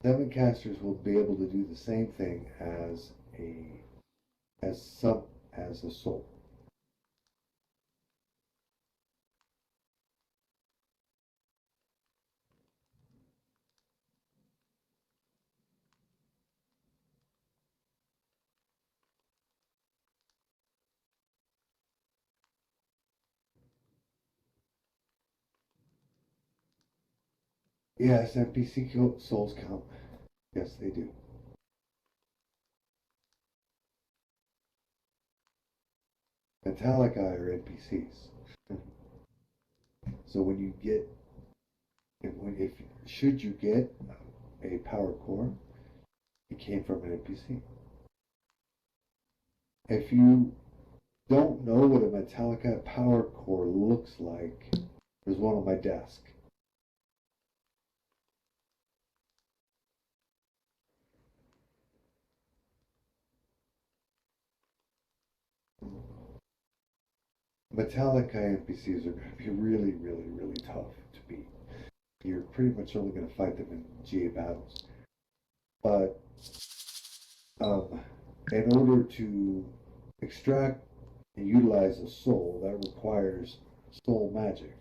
7 casters will be able to do the same thing as some as a soul. Yes, NPC souls count. Yes, they do. Metallica are NPCs. So when you get if should you get a power core, it came from an NPC. If you don't know what a Metallica power core looks like, there's one on my desk. metallic NPCs are going to be really, really, really tough to beat. You're pretty much only going to fight them in GA battles. But in order to extract and utilize a soul, that requires soul magic,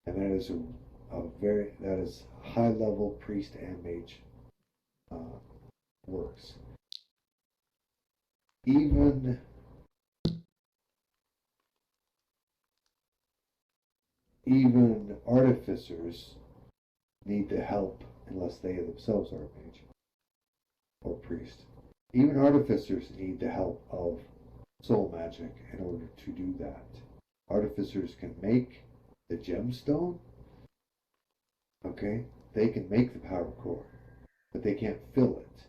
and that is that is high level priest and mage works. Even artificers need the help unless they themselves are a mage or priest. Even artificers need the help of soul magic in order to do that. Artificers can make the gemstone, okay? They can make the power core, but they can't fill it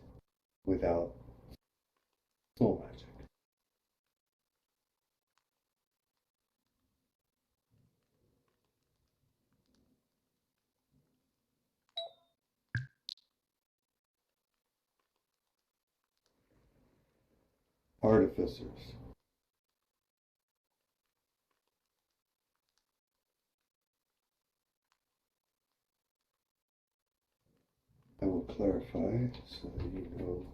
without soul magic. Artificers. I will clarify so that you know.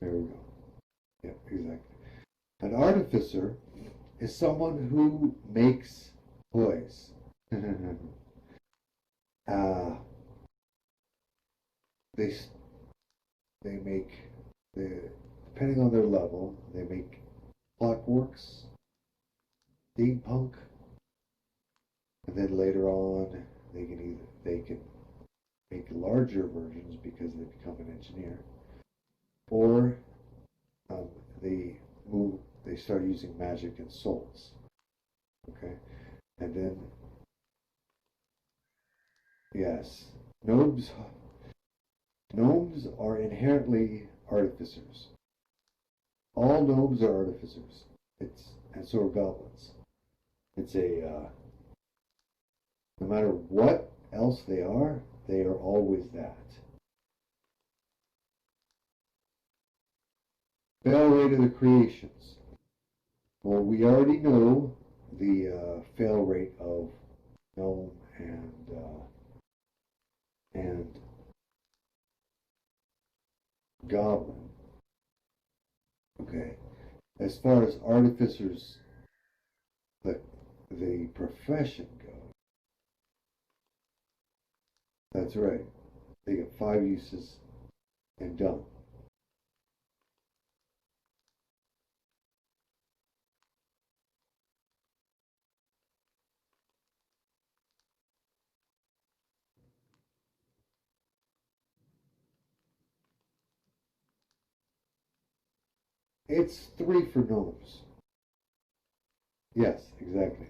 There we go. Yep, exactly. An artificer is someone who makes toys. uh, they they make depending on their level, they make clockworks, steampunk, and then later on they can make larger versions because they become an engineer, or um, they they start using magic and souls. Okay, and then yes, gnomes gnomes are inherently artificers. All gnomes are artificers. And so are goblins. It's no matter what else they are always that. Fail rate of the creations. Well, we already know the fail rate of gnome and goblin. Okay. As far as artificers, the profession goes, that's right. They get 5 uses and done. It's 3 for gnomes. Yes, exactly.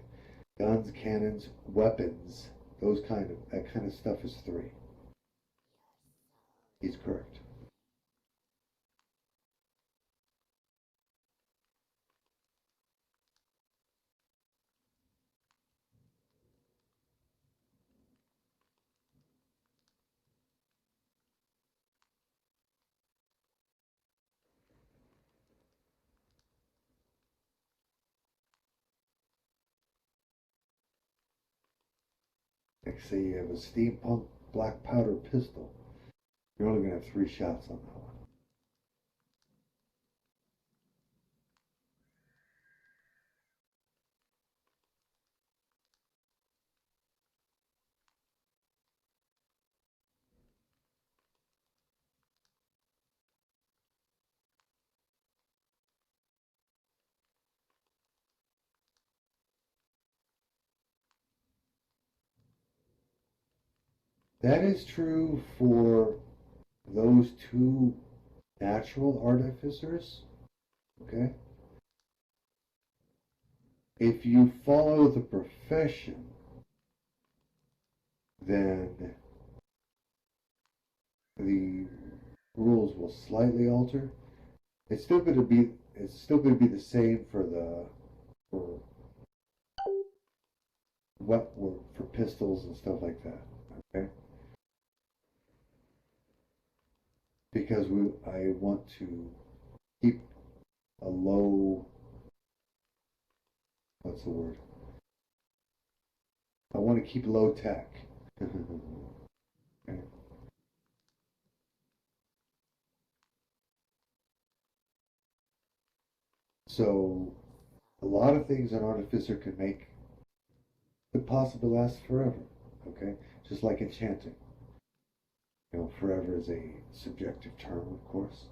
Guns, cannons, weapons, that kind of stuff is 3. He's correct. Like say you have a steampunk black powder pistol, you're only going to have 3 shots on that one. That is true for those 2 natural artificers. Okay? If you follow the profession, then the rules will slightly alter. It's still going to be the same for what for pistols and stuff like that. Okay? Because I want to keep a low, what's the word? I want to keep low tech. Okay. So a lot of things an artificer can make could possibly last forever. Okay, just like enchanting. You know, forever is a subjective term, of course.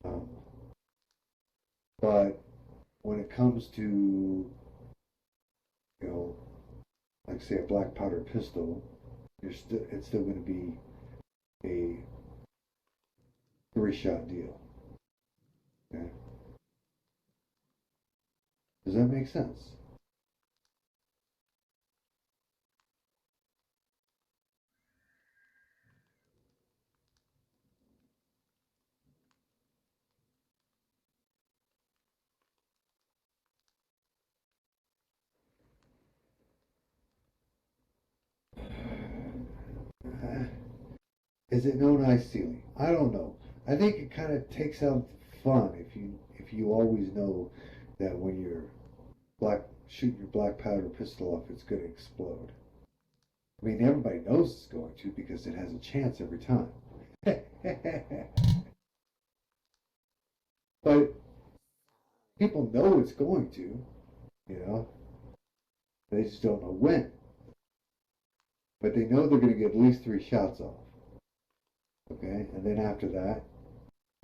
Um, but when it comes to, you know, like say a black powder pistol, it's still going to be a three-shot deal. Okay? Does that make sense? Is it known ice ceiling? I don't know. I think it kind of takes out the fun if you always know that when you're shooting your black powder pistol off, it's going to explode. I mean, everybody knows it's going to because it has a chance every time. But people know it's going to, you know. They just don't know when. But they know they're going to get at least three shots off. Okay, and then after that,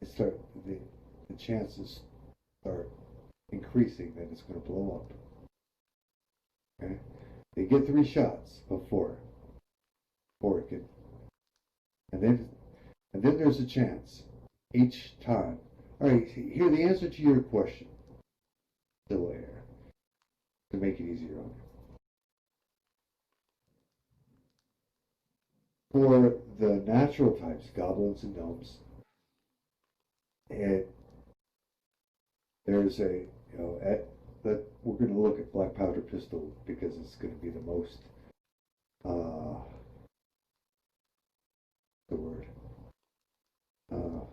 it start the chances start increasing that it's going to blow up. Okay, they get three shots before it can, and then there's a chance each time. All right, here the answer to your question, still there to make it easier on you. For the natural types, goblins and gnomes, it there's a you know at that we're going to look at black powder pistol because it's going to be the most uh, the word uh,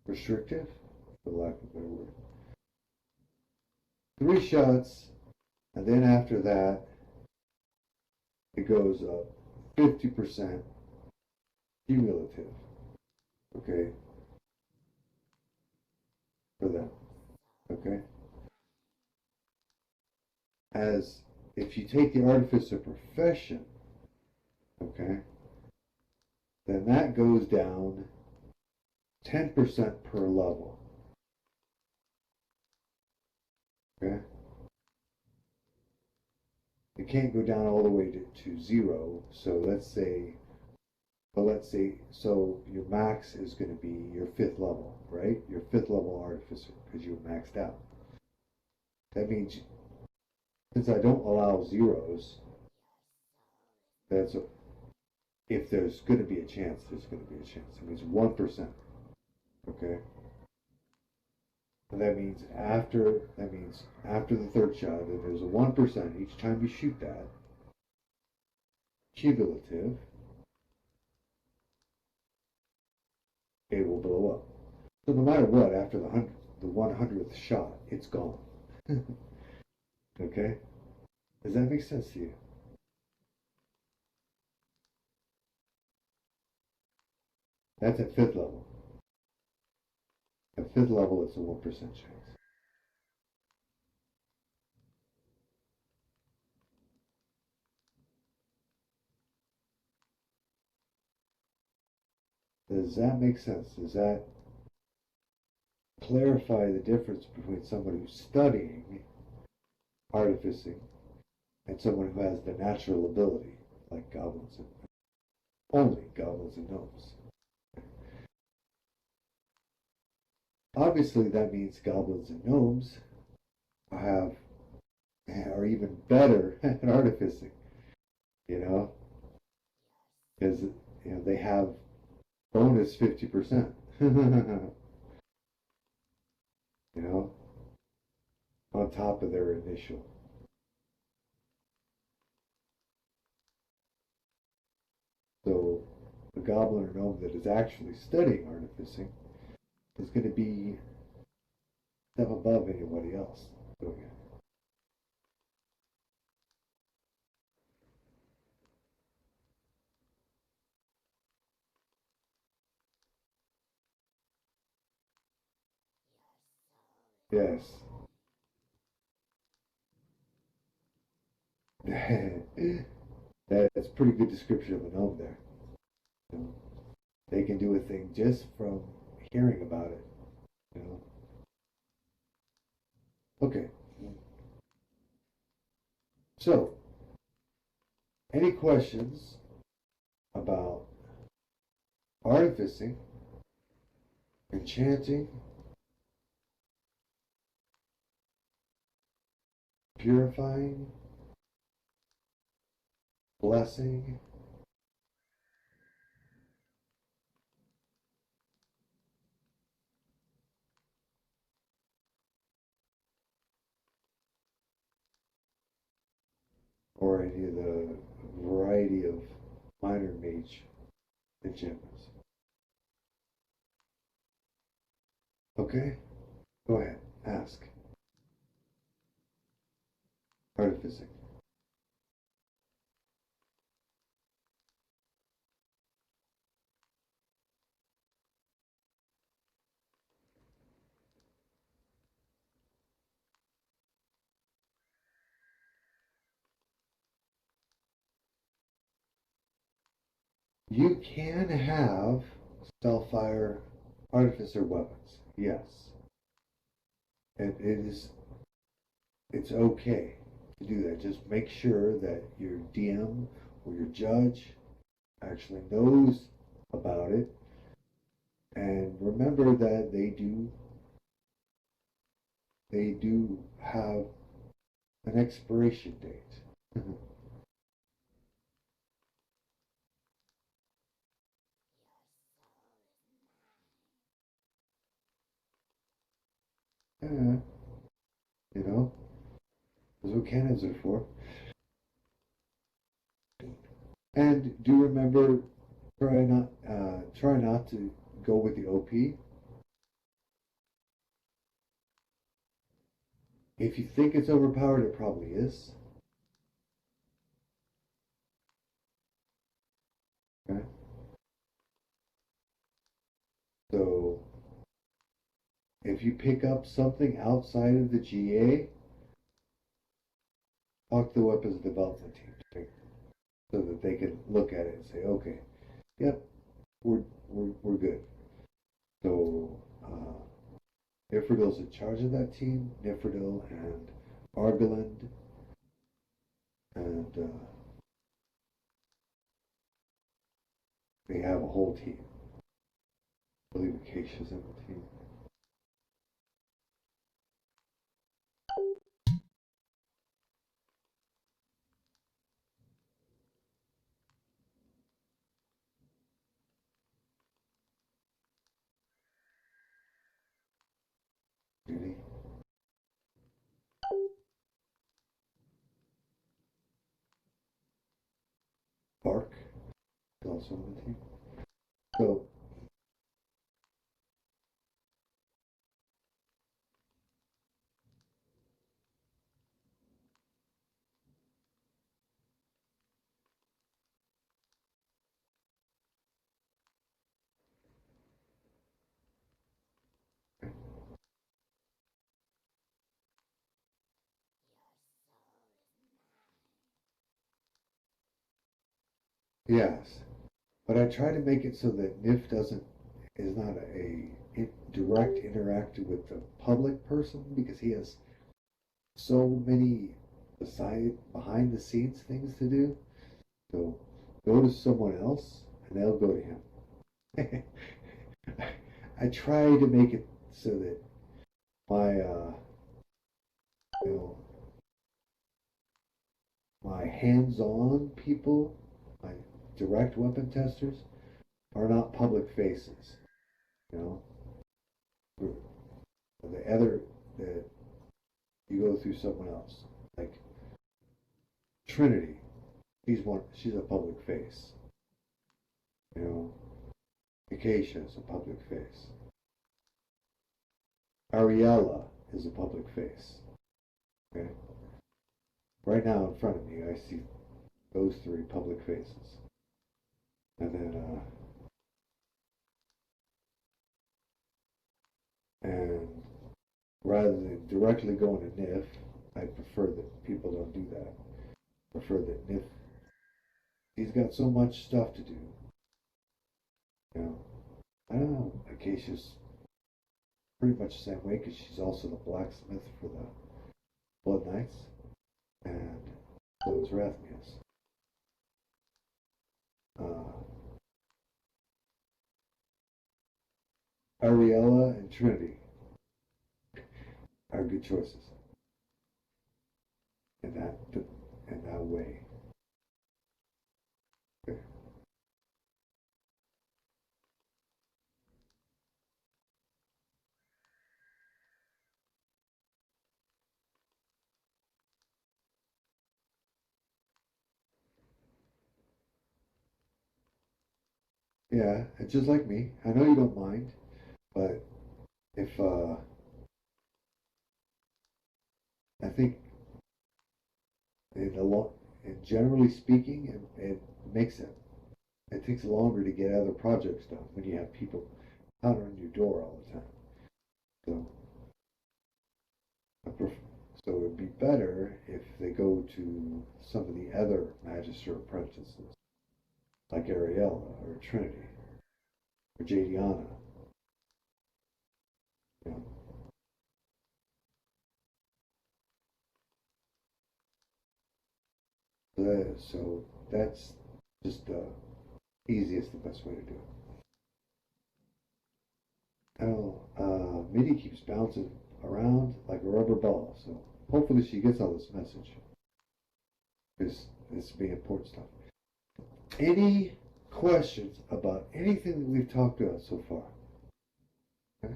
restrictive, for lack of a better word. Three shots, and then after that it goes up 50% cumulative. Okay, for them. Okay, as if you take the artificer profession, okay, then that goes down 10% per level. Okay, it can't go down all the way to zero. So let's say so your max is going to be your fifth level, right? Your fifth level artificer because you're maxed out. That means since I don't allow zeros, that's a, if there's going to be a chance, there's going to be a chance. It means 1%. Okay, and that means after the third shot, and there's a 1% each time you shoot that cumulative, it will blow up. So no matter what, after the 100th shot, it's gone. Okay, does that make sense to you? That's at fifth level. At fifth level, it's a 1% chance. Does that make sense? Does that clarify the difference between someone who's studying artificing and someone who has the natural ability, like goblins and only goblins and gnomes? Obviously, that means goblins and gnomes have are even better at artificing, you know, because they have bonus 50%, you know, on top of their initial. So the goblin or gnome that is actually studying artificing is going to be step above anybody else doing it. Yes. That's a pretty good description of a gnome there. You know, they can do a thing just from hearing about it. You know. Okay. So, any questions about artificing, enchanting, purifying, blessing? Or any of the variety of minor mage enchantments. Okay? Go ahead. Ask. Artificing. You can have spellfire artificer weapons. Yes. And it's okay to do that. Just make sure that your DM or your judge actually knows about it. And remember that they do have an expiration date. Yeah, you know, that's what cannons are for. And do remember, try not to go with the OP. If you think it's overpowered, it probably is. Okay. So if you pick up something outside of the GA, talk to the weapons development team so that they can look at it and say, okay, yep, we're good. So Nifridil's in charge of that team. Nifridil and Argolind and they have a whole team. I believe Acacia's in the team. Judy, Bark is also on the team. So yes, but I try to make it so that NIF doesn't is not a direct interaction with the public person because he has so many behind the scenes things to do. So go to someone else and they'll go to him. I try to make it so that my you know my hands-on people, my direct weapon testers, are not public faces. You know, the other that you go through someone else, like Trinity. She's a public face. Acacia is a public face. Ariella is a public face. Okay? Right now in front of me, I see those three public faces. And then, and rather than directly going to NIF, I prefer that people don't do that. I prefer that NIF, he's got so much stuff to do. You know, I don't know, Acacia's pretty much the same way because she's also the blacksmith for the Blood Knights, and so is Rathmius. Ariella and Trinity are good choices in that way. Okay. Yeah, and just like me, I know you don't mind, but if I think in a lot, and generally speaking, it makes it. It takes longer to get other projects done when you have people pounding on your door all the time. So, so it would be better if they go to some of the other Magister apprentices, like Ariella or Trinity or Jadiana. You know? So that's just the easiest, the best way to do it. Oh, Minnie keeps bouncing around like a rubber ball, so hopefully she gets all this message. Because this will be important stuff. Any questions about anything that we've talked about so far? Okay.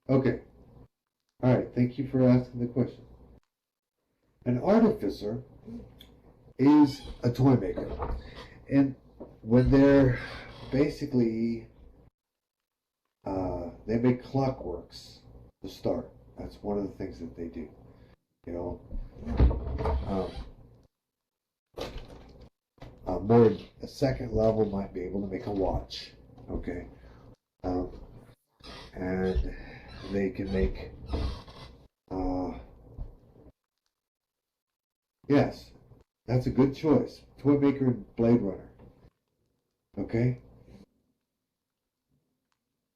Okay. All right. Thank you for asking the question. An artificer is a toy maker, and when they're basically they make clockworks to start. That's one of the things that they do. You know, more a second level might be able to make a watch. Okay, um, and they can make yes, that's a good choice. Toy maker and Blade Runner. Okay.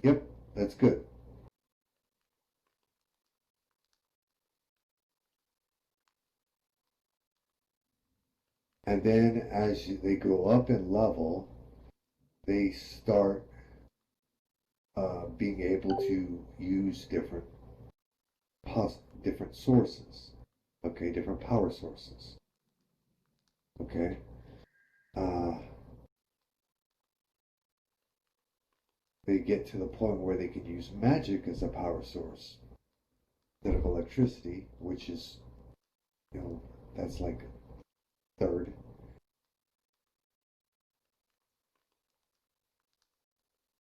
Yep, that's good. And then as they go up in level, they start being able to use different sources. Okay, different power sources. Okay. Uh, they get to the point where they can use magic as a power source instead of electricity, which is, you know, that's like third.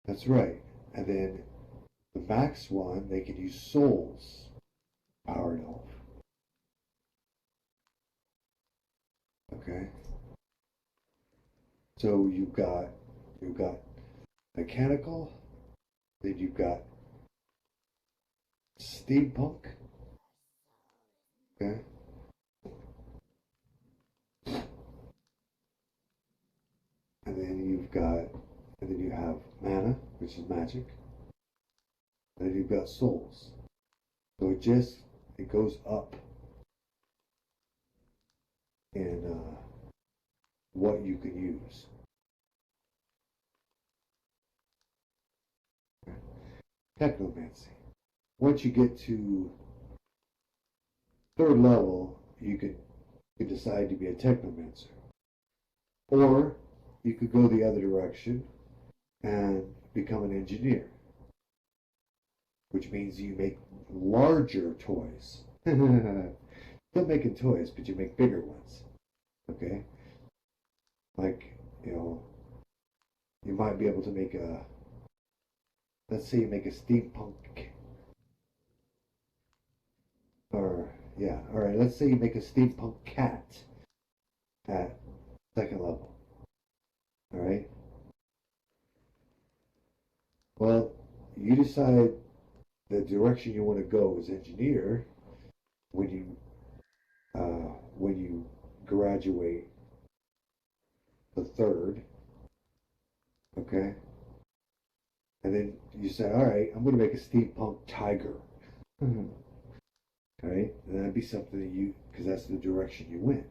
That's right. And then the max one, they can use souls powered off. Okay. So you've got mechanical, then you've got steampunk. Okay. And then you have mana, which is magic. And then you've got souls. So it goes up in what you can use. Okay. Technomancy. Once you get to third level, you can decide to be a technomancer. Or you could go the other direction and become an engineer. which means you make larger toys. Still making toys, but you make bigger ones. Okay? Like, you might be able to make let's say you make a steampunk, or, yeah, alright, let's say you make a steampunk cat at second level. Alright? Well, you decide the direction you want to go as engineer when you graduate the third, okay? And then you say, all right, I'm going to make a steampunk tiger. All right? And that'd be something that because that's the direction you went,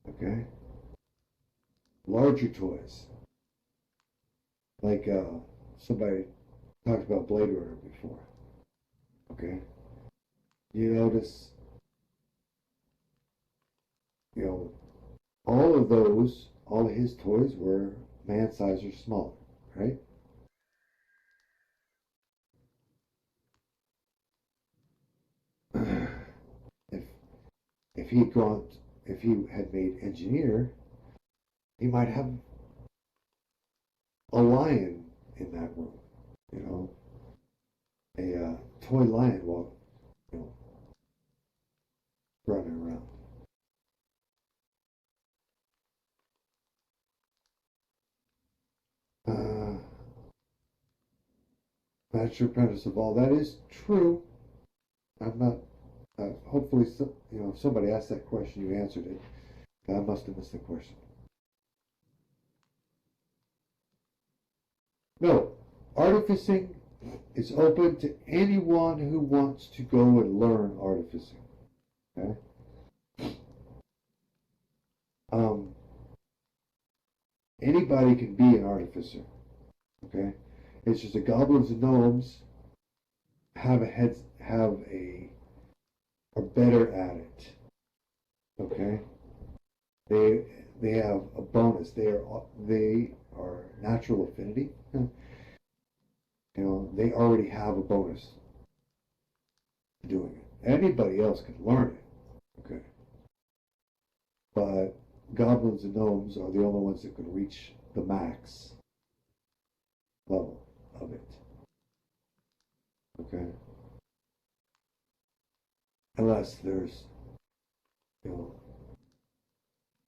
okay? Larger toys. Like somebody talked about Blade Runner before, okay? You notice, all of his toys were man size or smaller, right? if if if he had made engineer, he might have a lion in that room, a toy lion while you know running around. Uh, that's your premise of all. That is true. I'm not. Hopefully, if somebody asked that question, you answered it. I must have missed the question. No, artificing is open to anyone who wants to go and learn artificing. Okay. Um, Anybody can be an artificer. Okay. It's just that goblins and gnomes are better at it. Okay. They have a bonus. They are natural affinity. They already have a bonus doing it. Anybody else can learn it. Okay. But goblins and gnomes are the only ones that can reach the max level of it. Okay. Unless there's, you know,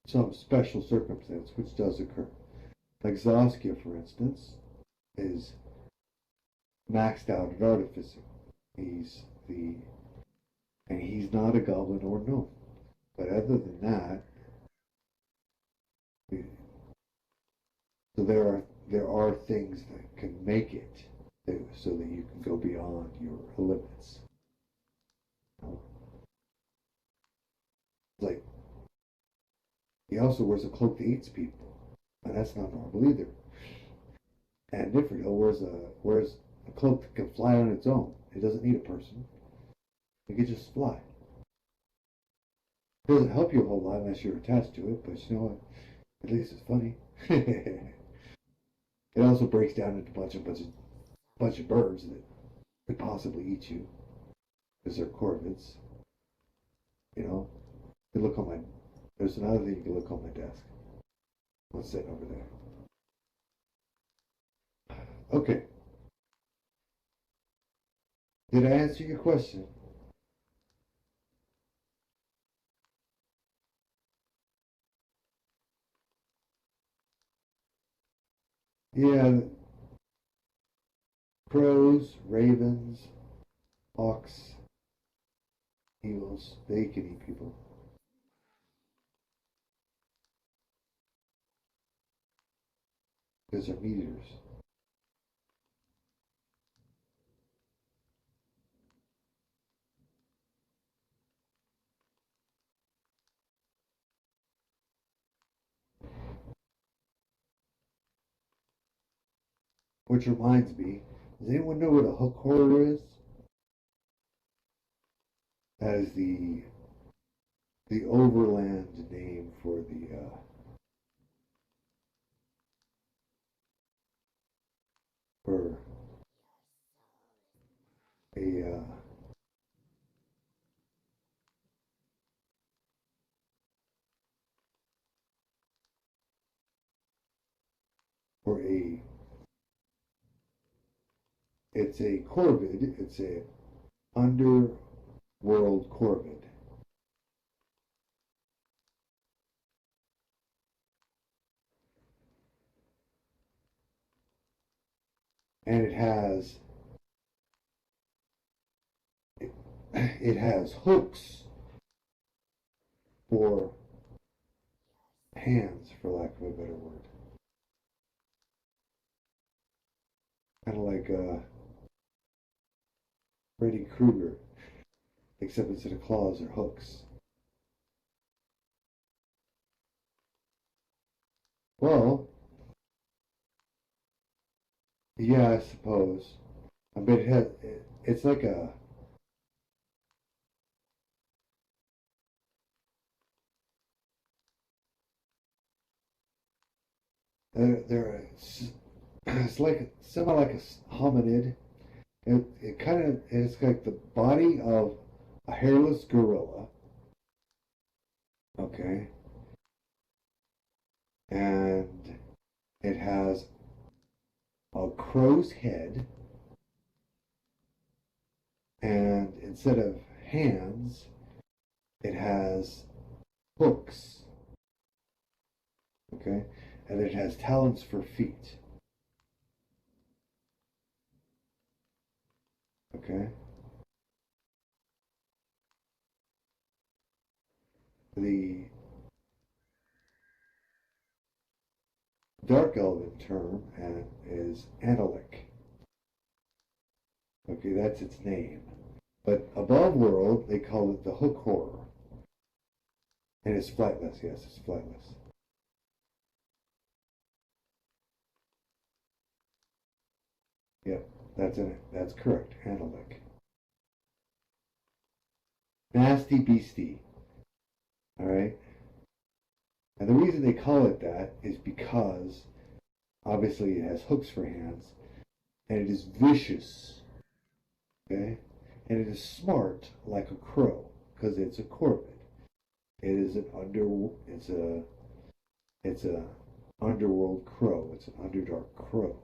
some special circumstance, which does occur. Like Zaskia, for instance, is maxed out at artificing. And he's not a goblin or gnome. But other than that, so there are things that can make it so that you can go beyond your limits. Like, he also wears a cloak that eats people, and that's not normal either. And Nifrito wears a cloak that can fly on its own. It doesn't need a person. It can just fly. It doesn't help you a whole lot unless you're attached to it, but you know what? At least it's funny. It also breaks down into a bunch of birds that could possibly eat you because they're corvids. You know, you look on my. There's another thing you can look on my desk. What's sitting over there? Okay. Did I answer your question? Yeah, crows, ravens, hawks, eagles, they can eat people. Because they're meat eaters. Which reminds me, does anyone know what a hook horror is? That is the overland name for for or it's a corvid, it's a underworld corvid. And it has hooks for hands, for lack of a better word. Kind of like Freddy Krueger, except instead of claws or hooks. Well, yeah, I suppose. I mean, it's like a, they're it's like semi like a hominid. It kind of it's like the body of a hairless gorilla. Okay, and it has a crow's head, and instead of hands, it has hooks. Okay, and it has talons for feet. Okay, the dark elven term is Analik. Okay, that's its name. But above world, they call it the hook horror. And it's flightless, yes, it's flightless. Yep, that's it. That's correct. Analik. Nasty beastie. Alright? And the reason they call it that is because obviously it has hooks for hands and it is vicious. Okay? And it is smart like a crow because it's a corvid. It is an it's a underworld crow. It's an underdark crow.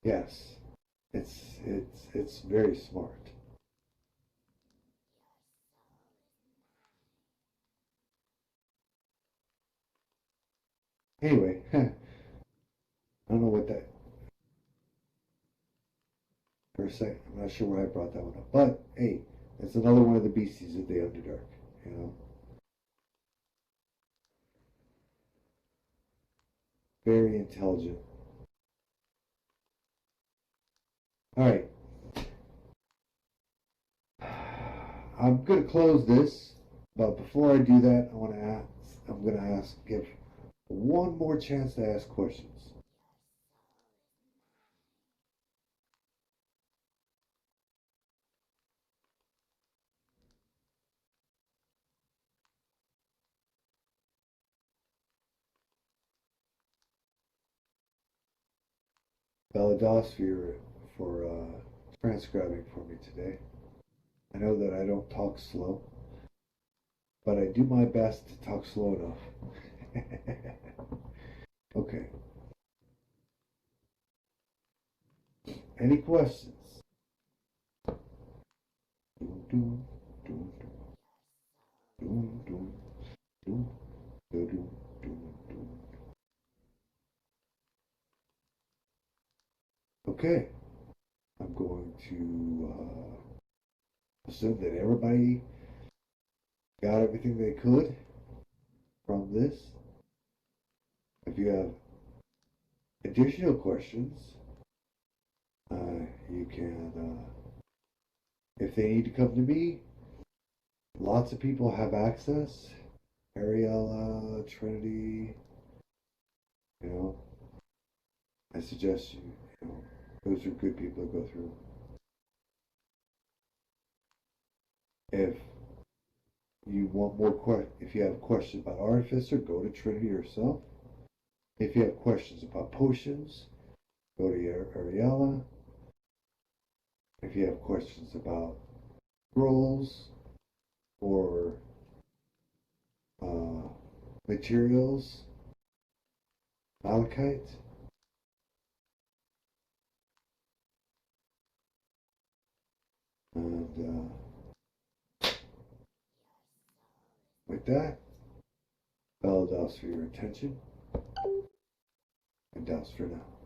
Yes. It's very smart. Anyway, I don't know what that for a second. I'm not sure why I brought that one up. But hey, it's another one of the beasties of the Underdark, you know. Very intelligent. Alright. I'm gonna close this, but before I do that, I'm gonna ask give one more chance to ask questions. Belados for transcribing for me today. I know that I don't talk slow, but I do my best to talk slow enough. Okay. Any questions? Doom, doom, doom, doom, doom, doom, doom, doom, doom, doom. Okay. I'm going to assume that everybody got everything they could from this. If you have additional questions, you can, if they need to come to me, lots of people have access. Ariella, Trinity, you know, I suggest you know, those are good people to go through. If you want more if you have questions about Artificer, go to Trinity herself. If you have questions about potions, go to your Ariella. If you have questions about rolls or materials, Malachite. And with that, I'll douse for your attention and douse for now.